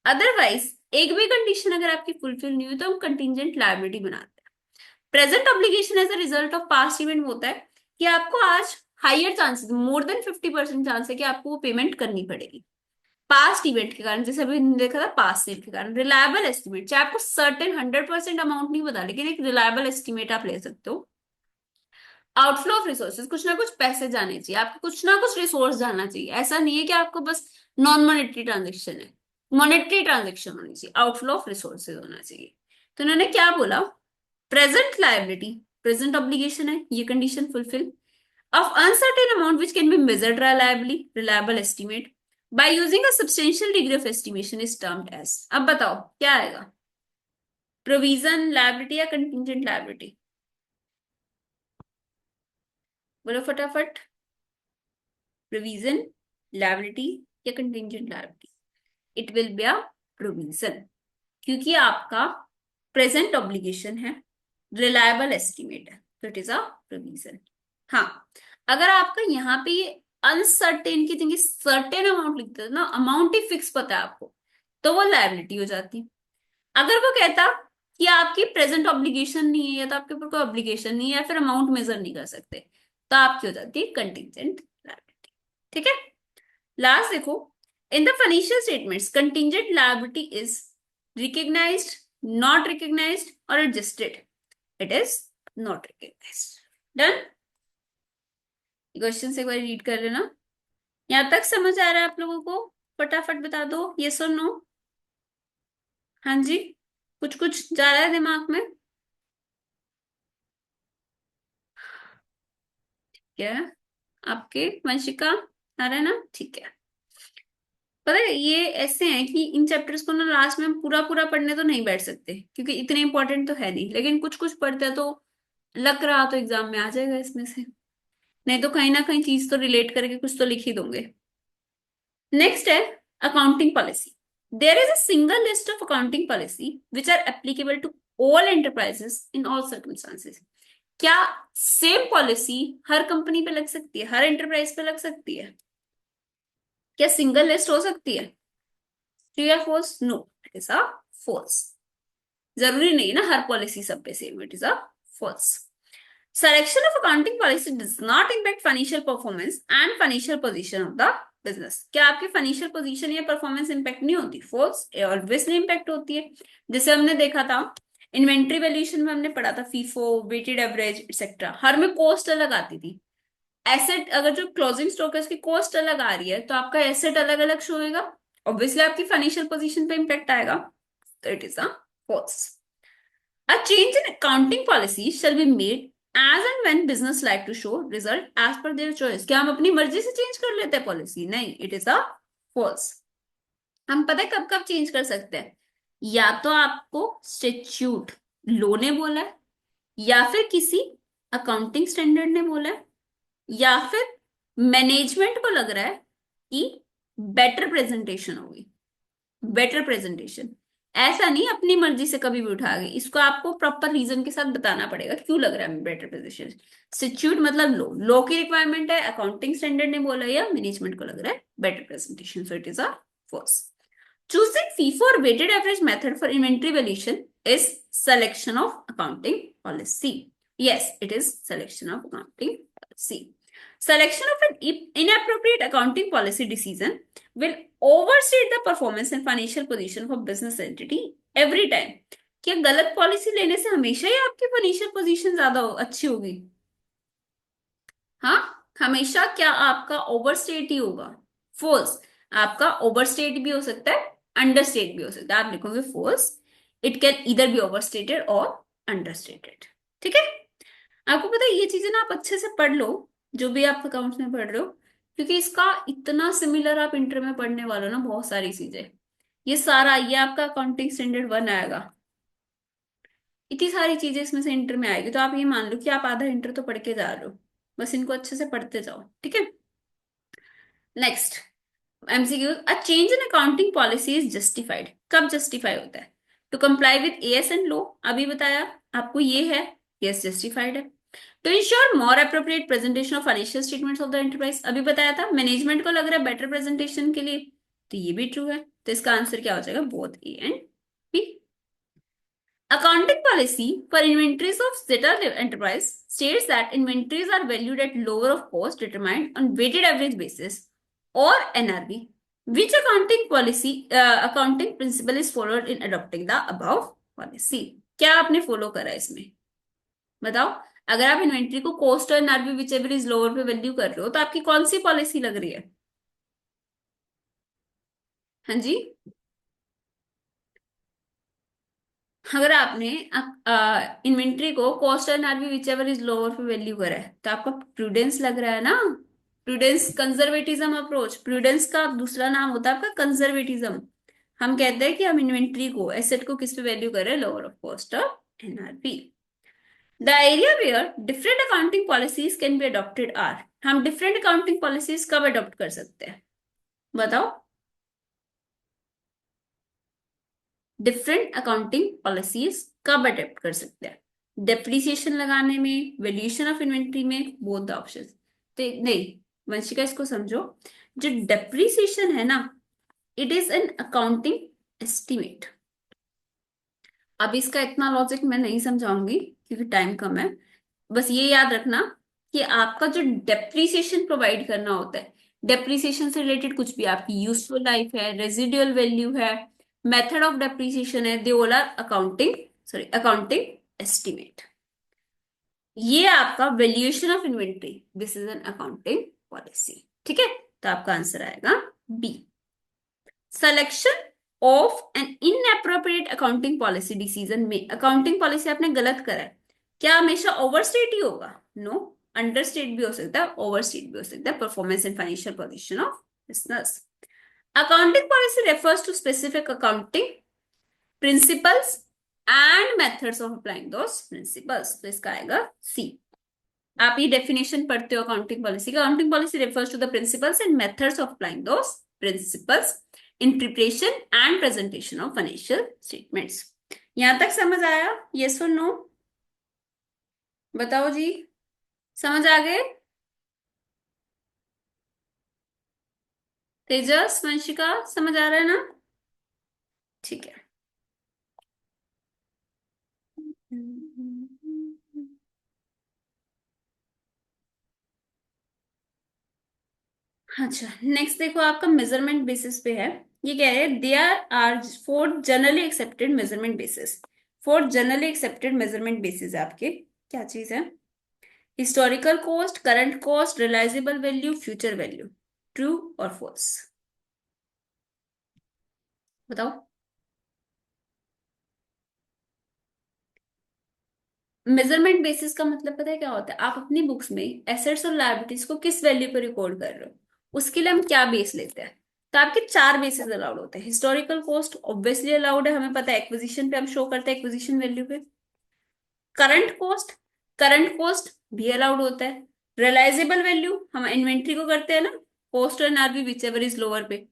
Speaker 1: अदरवाइज एक भी कंडीशन अगर आपकी फुलफिल नहीं हुई तो हम कंटिंजेंट लायबिलिटी बनाते हैं। Present obligation as a result of past event होता है कि आपको आज higher chances, more than 50% chance है कि आपको वो पेमेंट करनी पड़ेगी पास्ट इवेंट के कारण, जैसे अभी देखा था पास्ट सेल के कारण। रिलायबल एस्टिमेट, चाहे आपको सर्टेन 100% अमाउंट नहीं पता, लेकिन एक रिलायबल एस्टिमेट आप ले सकते हो। आउटफ्लो ऑफ रिसोर्सेज, कुछ ना कुछ पैसे जाने चाहिए, आपको कुछ ना कुछ रिसोर्स जाना चाहिए। ऐसा नहीं है कि आपको बस नॉन मॉनेटरी ट्रांजेक्शन है, मॉनेटरी ट्रांजेक्शन होनी चाहिए, आउटफ्लो ऑफ रिसोर्सेज होना चाहिए। तो इन्होंने क्या बोला, प्रेजेंट लायबिलिटी, प्रेजेंट ऑब्लिगेशन है, ये condition fulfil of uncertain amount which can be measured reliably, reliable estimate by using a substantial degree of estimation is termed as। अब बताओ क्या आएगा, प्रोविजन लायबिलिटी या कंटिंजेंट लायबिलिटी? बोलो फटाफट, प्रोविजन लायबिलिटी या contingent liability? It will be a provision, क्योंकि आपका प्रेजेंट ऑब्लिगेशन है, रिलायबल एस्टिमेट है, तो इट इज अ प्रोविजन। हाँ, अगर आपका यहाँ पे ये अनसर्टेन की जगह सर्टेन अमाउंट लिखते थे ना, अमाउंट ही फिक्स पता है आपको, तो वो लायबिलिटी हो जाती। अगर वो कहता कि आपकी प्रेजेंट ऑब्लिगेशन नहीं है, या तो आपके ऊपर कोई ऑब्लिगेशन नहीं है, या फिर अमाउंट मेजर नहीं कर सकते, तो आपकी हो जाती है कंटिंजेंट लायबिलिटी। ठीक है। लास्ट देखो, in the financial statements contingent liability is recognised, not recognised और adjusted. It is not recognised. Done. Question एक बार रीड कर लेना। यहां तक समझ आ रहा है आप लोगों को? फटाफट बता दो यस और नो। हाँ जी, कुछ कुछ जा रहा है दिमाग में क्या? आपके वंशिका आ रहा है ना? ठीक है। पता है ये ऐसे हैं कि इन चैप्टर्स को ना लास्ट में हम पूरा पूरा पढ़ने तो नहीं बैठ सकते, क्योंकि इतने इंपॉर्टेंट तो है नहीं, लेकिन कुछ कुछ पढ़ते हैं तो लग रहा तो एग्जाम में आ जाएगा इसमें से, नहीं तो कहीं ना कहीं चीज तो रिलेट करके कुछ तो लिख ही दोगे। नेक्स्ट है accounting policy. There is a single list of accounting policy which are applicable to all enterprises in all circumstances. क्या सेम पॉलिसी हर कंपनी पे लग सकती है, हर एंटरप्राइज पे लग सकती है? क्या सिंगल लिस्ट हो सकती है? ट्रू या false? No, it is a false. जरूरी नहीं ना हर पॉलिसी सब पे same, it is a false. Selection of accounting policy does not impact financial performance and financial position of the business। क्या आपकी फाइनेंशियल पोजीशन या परफॉर्मेंस इंपैक्ट नहीं होती? फोर्स ऑब्वियसली इंपैक्ट होती है। जैसे हमने देखा था इन्वेंट्री वैल्यूएशन में, हमने पढ़ा था फीफो, वेटेड एवरेज एक्सेट्रा, हर में कॉस्ट अलग आती थी। एसेट, अगर जो क्लोजिंग स्टॉक है उसकी कॉस्ट अलग आ रही है, तो आपका एसेट अलग अलग शो होगा, ऑब्वियसली आपकी फाइनेंशियल पोजीशन पे इंपैक्ट आएगा, तो it is a false. A change in accounting policy shall be made as and when business like to show result as per their choice। क्या हम अपनी मर्जी से चेंज कर लेते हैं पॉलिसी? नहीं, इट इज अ फॉल्स। हम पता है कब कब चेंज कर सकते हैं, या तो आपको स्टेच्यूट लो ने बोला है, या फिर किसी अकाउंटिंग स्टैंडर्ड ने बोला है, या फिर मैनेजमेंट को लग रहा है कि बेटर प्रेजेंटेशन होगी, बेटर प्रेजेंटेशन, ऐसा नहीं अपनी मर्जी से कभी भी उठा गए, इसको आपको प्रॉपर रीजन के साथ बताना पड़ेगा क्यों लग रहा है बेटर पोजीशन। सिच्यूट मतलब लो, लो की रिक्वायरमेंट है, अकाउंटिंग स्टैंडर्ड ने बोला, या मैनेजमेंट को लग रहा है better presentation, so it is a first. Choosing FIFO or weighted average method for inventory valuation is selection of accounting policy. Yes, it is selection of accounting policy. Selection of an inappropriate accounting policy decision will overstate the performance and financial position of a business entity every time. क्या गलत policy लेने से हमेशा ही आपकी financial position ज्यादा अच्छी होगी? हाँ, हमेशा क्या आपका ओवरस्टेट ही होगा? फोर्स। आपका ओवरस्टेट भी हो सकता है, अंडरस्टेट भी हो सकता है, आप लिखोगे फोर्स। इट कैन इधर बी ओवरस्टेटेड और अंडरस्टेटेड। ठीक है, आपको पता है ये चीजें ना आप अच्छे से पढ़ लो, जो भी आप अकाउंट्स में पढ़ रहे हो, क्योंकि इसका इतना सिमिलर आप इंटर में पढ़ने वाले हो ना, बहुत सारी चीजें। ये सारा ये आपका अकाउंटिंग स्टैंडर्ड 1 आएगा, इतनी सारी चीजें इसमें से इंटर में आएगी, तो आप ये मान लो कि आप आधा इंटर तो पढ़ के जा रहे हो। बस इनको अच्छे से पढ़ते जाओ, ठीक है। Next MCQ, a change in accounting policy is justified, कब जस्टिफाई होता है? To comply with AS and लो, अभी बताया आपको ये है, यस जस्टिफाइड है। To ensure more appropriate presentation of financial statements of the enterprise, अभी बताया था मैनेजमेंट को लग रहा है बेटर प्रेजेंटेशन के लिए, तो ये भी ट्रू है, तो इसका आंसर क्या हो जाएगा? Both A and B. Accounting policy for inventories of Zeta Enterprise states that inventories are valued at lower of cost determined on weighted average basis or NRV. Which accounting principle is followed in adopting the above policy? क्या आपने follow करा इसमें? बताओ। अगर आप inventory को cost और NRV which ever is lower पे वैल्यू कर रहे हो, तो आपकी कौन सी पॉलिसी लग रही है? हाँ जी, अगर आपने इन्वेंट्री को cost and RV whichever is lower पे वैल्यू करा है, तो आपका प्रूडेंस लग रहा है ना। प्रूडेंस कंजर्वेटिज्म अप्रोच, प्रूडेंस का दूसरा नाम होता है आपका कंजर्वेटिज्म। हम कहते हैं कि हम इन्वेंट्री को, एसेट को किस पे वैल्यू कर रहे हैं? Lower of cost of NRP. The area where different accounting policies can be adopted are, हम डिफरेंट अकाउंटिंग पॉलिसीज कब अडॉप्ट कर सकते हैं? बताओ। डिफरेंट अकाउंटिंग पॉलिसीज कब अडेप्ट कर सकते हैं? डेप्रिसिएशन लगाने में, वैल्यूएशन ऑफ इन्वेंट्री में, बोथ द ऑप्शन। तो नहीं वंशिका, इसको समझो, जो डेप्रिसिएशन है ना, it is an accounting estimate. अब इसका इतना लॉजिक मैं नहीं समझाऊंगी क्योंकि टाइम कम है। बस ये याद रखना कि आपका जो डेप्रिसिएशन प्रोवाइड करना होता है, डेप्रिसिएशन से रिलेटेड कुछ भी, आपकी यूजफुल लाइफ है, रेजिडुअल वैल्यू है, मेथड ऑफ डेप्रिसिएशन है, they all are accounting, sorry accounting estimate. ये आपका valuation of inventory, this is an accounting policy. ठीक है, तो आपका आंसर आएगा B. Selection of an inappropriate accounting policy decision में, अकाउंटिंग पॉलिसी आपने गलत करा है, क्या हमेशा ओवरस्टेट ही होगा? नो, अंडरस्टेट भी हो सकता है, ओवरस्टेट भी हो सकता है, performance and financial position of business. Accounting policy refers to specific accounting principles and methods of applying those principles, तो इसका आएगा सी। आप ये डेफिनेशन पढ़ते हो अकाउंटिंग पॉलिसी का, accounting policy refers to the principles and methods of applying those principles in preparation and presentation of financial statements. यहां तक समझ आया? यस और नो? बताओ जी, समझ आ गए? तेजस, वंशिका, समझ आ रहा है ना? ठीक है। अच्छा, नेक्स्ट देखो, आपका मेजरमेंट बेसिस पे है। ये कह रहे हैं there are four generally accepted measurement basis. Four generally accepted measurement basis आपके क्या चीज है? Historical cost, current cost, realisable value, future value. True और फॉल्स? बताओ। मेजरमेंट बेसिस का मतलब पता है क्या होता है? आप अपनी बुक्स में एसेट्स और लायबिलिटीज को किस वैल्यू पर रिकॉर्ड कर रहे हो, उसके लिए हम क्या बेस लेते हैं? तो आपके चार बेसिस अलाउड होते हैं। हिस्टोरिकल कॉस्ट ऑब्वियसली अलाउड है, हमें पता है, एक्विजिशन पे हम शो करते हैं, एक्विजिशन वैल्यू पे। करंट कॉस्ट, करंट कॉस्ट भी अलाउड होता है। रिलायजेबल वैल्यू हम इन्वेंट्री को करते हैं ना, कॉस्ट और NRV which ever is lower पे।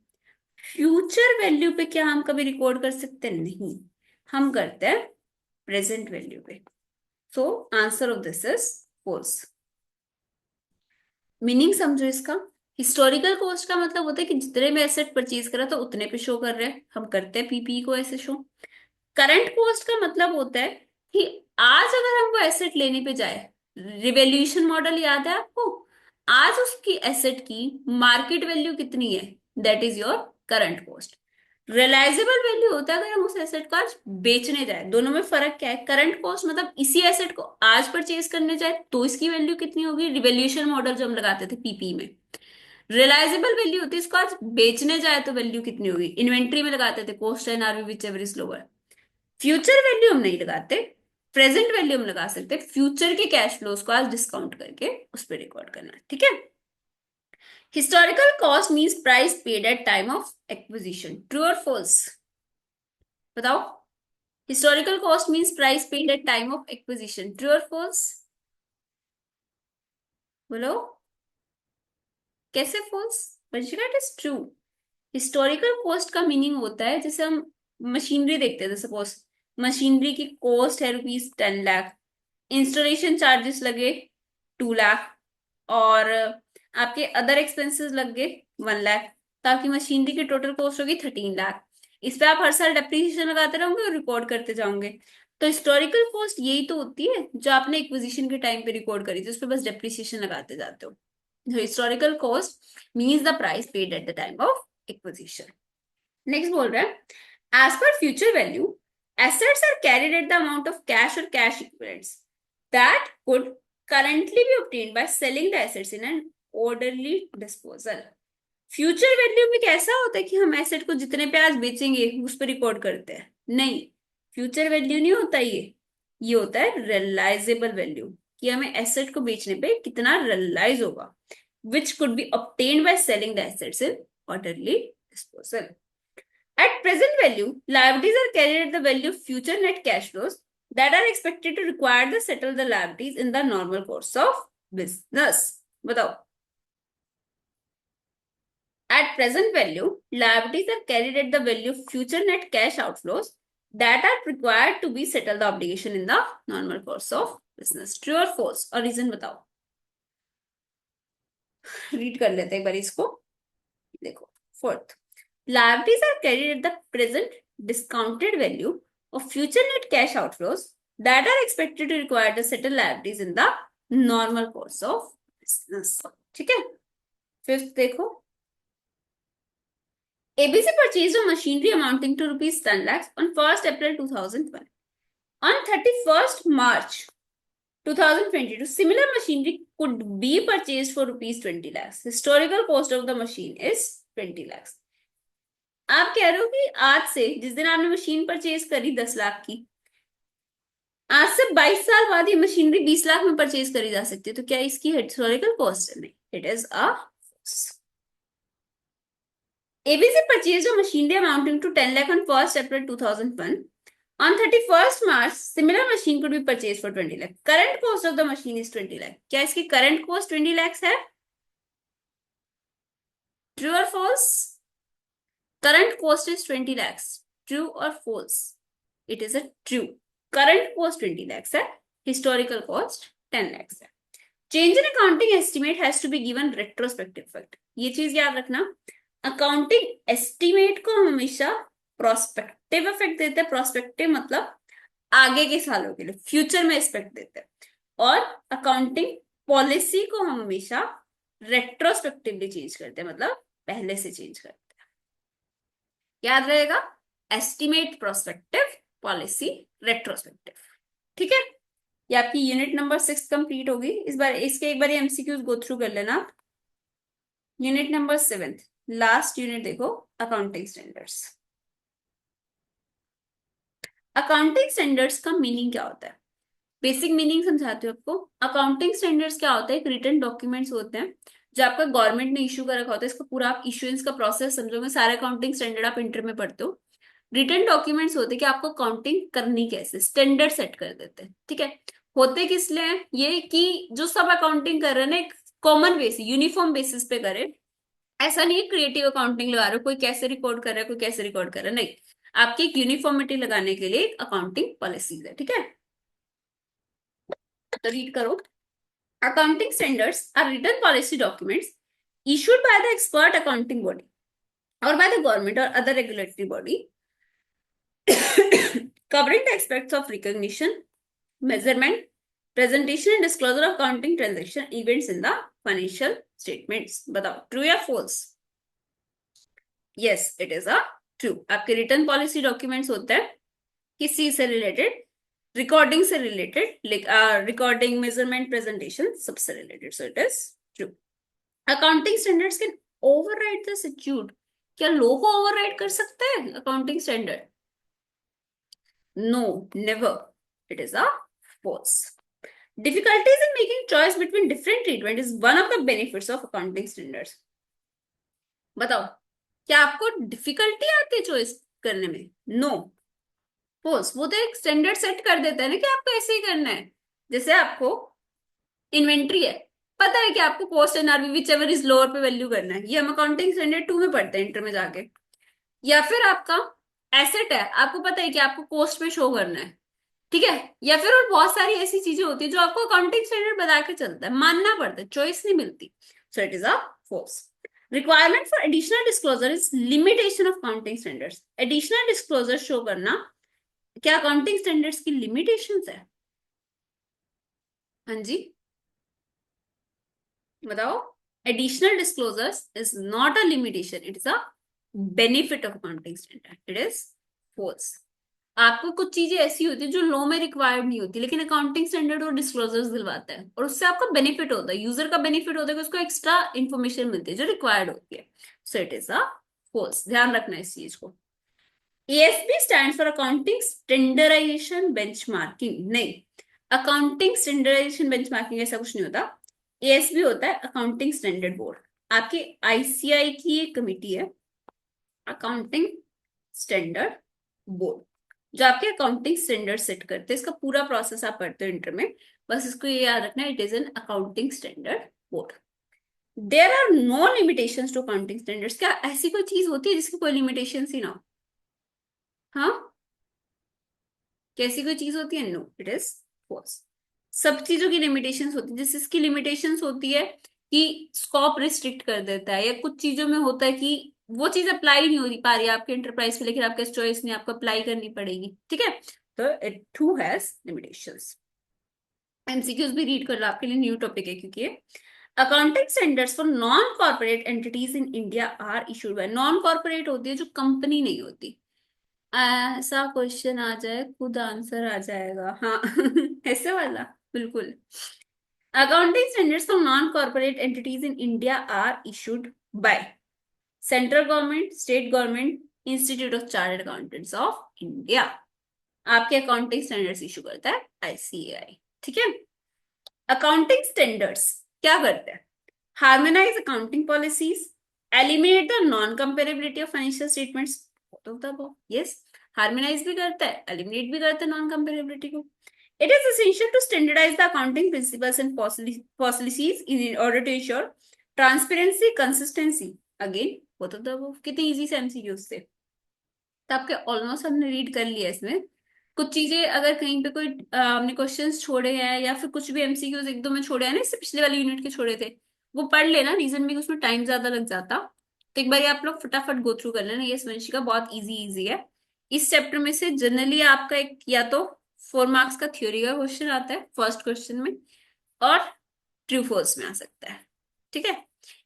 Speaker 1: फ्यूचर वैल्यू पे क्या हम कभी रिकॉर्ड कर सकते हैं? नहीं, हम करते हैं प्रेजेंट वैल्यू पे। So answer of this is false. Meaning समझो इसका। हिस्टोरिकल कॉस्ट का मतलब होता है कि जितने में एसेट परचेज करा तो उतने पे शो कर रहे हैं, हम करते हैं पीपीई को ऐसे शो। करंट कॉस्ट का मतलब होता है कि आज अगर हम वो एसेट लेने पे जाए, रिवैल्यूएशन मॉडल याद है आपको? आज उसकी एसेट की मार्केट वैल्यू कितनी है, that is your current cost. Realisable value होता है अगर हम उस एसेट को आज बेचने जाए। दोनों में फर्क क्या है? करंट कॉस्ट मतलब इसी एसेट को आज परचेज करने जाए तो इसकी वैल्यू कितनी होगी, रिवैल्यूएशन मॉडल जो हम लगाते थे पीपी में। रियलाइजेबल वैल्यू होती है इसको आज बेचने जाए तो वैल्यू कितनी होगी, इन्वेंट्री में लगाते थे cost and RV whichever is lower. Future value हम नहीं लगाते, प्रेजेंट वैल्यू हम लगा सकते, फ्यूचर के कैश फ्लोज को आज डिस्काउंट करके उस पर रिकॉर्ड करना है, ठीक है। Historical cost means price paid at time of acquisition, true और फॉल्स? बताओ। Historical cost means price paid at time of acquisition, true और फॉल्स? बोलो। कैसे false? Vanshika, it is true. Historical cost का मीनिंग होता है, जैसे हम मशीनरी देखते हैं, सपोज मशीनरी की कॉस्ट है ₹10 लाख, इंस्टॉलेशन चार्जेस लगे 2 लाख, और आपके अदर एक्सपेंसेस लग गए 1 लाख, तो आपकी मशीनरी की टोटल कॉस्ट होगी 13 लाख। इस पे आप हर साल डेप्रिसिएशन लगाते रहोगे और रिकॉर्ड करते जाओगे। तो हिस्टोरिकल कॉस्ट यही तो होती है जो आपने एक्विजिशन के टाइम पे रिकॉर्ड करी थी, उस पे बस डेप्रिसिएशन लगाते जाते हो। Historical cost means the price paid at the time of acquisition. Next बोल रहा है as per future value assets are carried at the amount of cash और cash equivalents that could currently be obtained by selling the assets in an orderly disposal। Future value में कैसा होता है कि हम एसेट को जितने पे आज बेचेंगे उस पर रिकॉर्ड करते हैं? नहीं, फ्यूचर वैल्यू नहीं होता ये होता है रियलाइजेबल वैल्यू, कि हमें एसेट को बेचने पे कितना रियलाइज होगा, which could be obtained by selling the assets in orderly disposal। At present value, liabilities are carried at the value of future net cash flows that are expected to require to settle the liabilities in the normal course of business। बताओ। At present value, liabilities are carried at the value of future net cash outflows that are required to be settled the obligation in the normal course of business। True or false? और reason बताओ। Read कर लेते हैं एक बार इसको। देखो, fourth, liabilities are carried at the present discounted value of future net cash outflows that are expected to require to settle liabilities in the normal course of business। ठीक है। फिफ्थ देखो, ABC purchased a machinery amounting to ₹10 lakhs on 1st April 2001। On 31st March 2022, similar machinery could be purchased for ₹20 lakhs। Historical cost of the machine is 20 lakhs। आप कह रहे हो कि आज से, जिस दिन आपने मशीन परचेज करी 10 लाख की, आज से 22 साल बाद ये मशीनरी 20 लाख में परचेज करी जा सकती है, तो क्या इसकी हिस्टोरिकल कॉस्ट है? नहीं, it is a ABC purchased a machinery amounting to 10 lakh on 1st April 2001। On 31st March, similar machine could be purchased for 20 lakh। Current cost of the machine is 20 lakh। क्या इसकी current cost 20 lakhs है? True और false? Current cost is 20 lakhs। True और false? It is a true. Current cost 20 lakhs है, historical cost 10 lakhs है। Change in accounting estimate has to be given retrospective effect. ये चीज याद रखना, accounting estimate को हम हमेशा प्रोस्पेक्टिव इफेक्ट देते हैं। प्रोस्पेक्टिव मतलब आगे के सालों के लिए, फ्यूचर में इफेक्ट देते हैं। और अकाउंटिंग पॉलिसी को हम हमेशा रेट्रोस्पेक्टिवली चेंज करते हैं, मतलब पहले से चेंज करते हैं। याद रहेगा, एस्टिमेट प्रोस्पेक्टिव, पॉलिसी रेट्रोस्पेक्टिव। ठीक है। ये आपकी यूनिट नंबर 6 कंप्लीट होगी। इस बार इसके एक बार एमसीक्यूज गो थ्रू कर लेना। यूनिट नंबर 7, लास्ट यूनिट देखो, अकाउंटिंग स्टैंडर्ड्स। अकाउंटिंग स्टैंडर्ड्स का मीनिंग क्या होता है? बेसिक मीनिंग समझाती हूँ आपको। अकाउंटिंग स्टैंडर्ड्स क्या होता है? एक रिटन डॉक्यूमेंट्स होते हैं जो आपका गवर्नमेंट ने इशू कर रखा होता है। इसका पूरा आप इशुएंस का प्रोसेस समझोगे, सारे अकाउंटिंग स्टैंडर्ड आप इंटर में पढ़ते हो। रिटन डॉक्यूमेंट्स होते हैं कि आपको अकाउंटिंग करनी कैसे, स्टैंडर्ड सेट कर देते हैं। ठीक है। होते किस लिए हैं? ये कि जो सब अकाउंटिंग कर रहे हैं ना, एक कॉमन बेसिस, यूनिफॉर्म बेसिस पे करे, ऐसा नहीं है क्रिएटिव अकाउंटिंग लगा रहे हो, कोई कैसे रिकॉर्ड कर रहा है कोई कैसे रिकॉर्ड कर रहा है, नहीं। आपकी एक यूनिफॉर्मिटी लगाने के लिए अकाउंटिंग पॉलिसीज है, ठीक है। तो रीड करो। Accounting standards are written policy documents issued by the expert accounting body or by the government or other regulatory body covering the aspects of recognition, measurement, presentation and disclosure of accounting transaction events in the financial statements. बताओ true या false? Yes it is a true. आपके return policy documents होते हैं किस चीज से related? Recording से related, recording, measurement, presentation, सबसे related, so it is true. Accounting standards can override the statute. क्या लॉ को ओवरराइड कर सकते हैं accounting standard? No, never, it is a false. Difficulties in making choice between different treatment is one of the benefits of accounting standards. बताओ, क्या आपको difficulty आती है चॉइस करने में? नो। पोस वो तो एक स्टैंडर्ड सेट कर देता है ना कि आपको ऐसे ही करना है। जैसे आपको इन्वेंट्री है, पता है कि आपको cost and RV whichever is lower पे वैल्यू करना है, ये हम अकाउंटिंग स्टैंडर्ड 2 में पढ़ते हैं इंटर में जाके। या फिर आपका एसेट है, आपको पता है कि आपको कॉस्ट में शो करना है, ठीक है। या फिर और बहुत सारी ऐसी चीजें होती है जो आपको अकाउंटिंग स्टैंडर्ड बता के चलता है, मानना पड़ता है, चॉइस नहीं मिलती। So it is a false. Requirement for additional disclosure is limitation of accounting standards. Additional disclosure show करना क्या अकाउंटिंग स्टैंडर्ड्स की लिमिटेशंस है? हाँ जी, बताओ। Additional disclosures is not a limitation, it is a benefit of accounting standard, it is false. आपको कुछ चीजें ऐसी होती है जो लॉ में रिक्वायर्ड नहीं होती, लेकिन अकाउंटिंग स्टैंडर्ड और डिस्क्लोजर्स दिलवाता है, और उससे आपका बेनिफिट होता है, यूजर का बेनिफिट होता है कि उसको एक्स्ट्रा इन्फॉर्मेशन मिलती है जो रिक्वायर्ड होती है। So it is a false, ध्यान रखना इस चीज को। ASB stand for accounting standardisation benchmarking, नहीं। अकाउंटिंग स्टैंडर्डाइजेशन बेंचमार्किंग ऐसा कुछ नहीं होता। एएसबी होता है अकाउंटिंग स्टैंडर्ड बोर्ड। आपकी आईसीआई की एक कमिटी है, अकाउंटिंग स्टैंडर्ड बोर्ड, जो आपके अकाउंटिंग स्टैंडर्ड सेट करते हैं। इसका पूरा प्रोसेस आप पढ़ते हो इंटर में, बस इसको ये याद रखना, it is an accounting standard board. There are no limitations to accounting standards. क्या ऐसी कोई चीज होती है जिसकी कोई लिमिटेशंस ही ना हो? हाँ, कैसी कोई चीज होती है? No, it is false. सब चीजों की लिमिटेशंस होती है। जैसे इसकी लिमिटेशंस होती है कि स्कोप रिस्ट्रिक्ट कर देता है, या कुछ चीजों में होता है कि वो चीज अप्लाई नहीं हो पा रही है आपके एंटरप्राइज पे, लेकिन आपके चॉइस नहीं, आपको अप्लाई करनी पड़ेगी, ठीक है। तो it too has limitations. MCQs भी रीड कर लो, आपके लिए न्यू टॉपिक है क्योंकि ये accounting standards for non corporate entities in India are issued by. Non corporate होती है जो कंपनी नहीं होती। ऐसा क्वेश्चन आ जाए खुद आंसर आ जाएगा, हाँ। ऐसे वाला, बिल्कुल। Accounting standards for non corporate entities in India are issued by central government, state government, Institute of Chartered Accountants of India. आपके अकाउंटिंग स्टैंडर्ड्स इशू करता है आईसीएआई, ठीक है। अकाउंटिंग स्टैंडर्ड्स क्या करते हैं? Harmonise accounting policies, eliminate the non comparability of financial statements. Yes, harmonise भी करता है, एलिमिनेट भी करता है नॉन कंपेरेबिलिटी को। It is essential to standardise the accounting principles and policies in order to ensure transparency, consistency. Again वो तो कितनी इजी से एमसीक्यूज थे, तो आपके ऑलमोस्ट हमने रीड कर लिया इसमें। कुछ चीजें अगर कहीं पे कोई हमने क्वेश्चंस छोड़े हैं या फिर कुछ भी एमसीक्यूज एक दो में छोड़े हैं ना, इससे पिछले वाले यूनिट के छोड़े थे, वो पढ़ लेना, रीजन भी कि उसमें टाइम ज्यादा लग जाता। तो एक बार आप लोग फटाफट गो थ्रू कर लेना, ये वंशिका बहुत इजी इजी है। इस चैप्टर में से जनरली आपका एक या तो 4 मार्क्स का थ्योरी का क्वेश्चन आता है फर्स्ट क्वेश्चन में, और ट्रू फॉल्स में आ सकता है, ठीक है।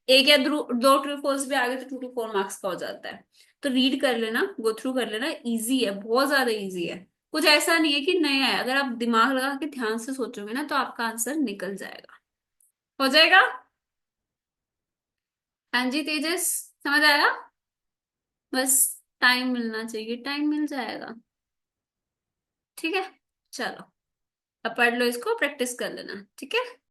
Speaker 1: एक या दो ट्रू फॉल्स भी आ गए तो 2 to 4 मार्क्स का हो जाता है। तो रीड कर लेना, गो थ्रू कर लेना, इजी है, बहुत ज्यादा इजी है। कुछ ऐसा नहीं है कि नया है, अगर आप दिमाग लगा के ध्यान से सोचोगे ना तो आपका आंसर निकल जाएगा, हो जाएगा। हाँ जी तेजस, समझ आया? बस टाइम मिलना चाहिए, टाइम मिल जाएगा, ठीक है। चलो, अब पढ़ लो इसको, प्रैक्टिस कर लेना, ठीक है।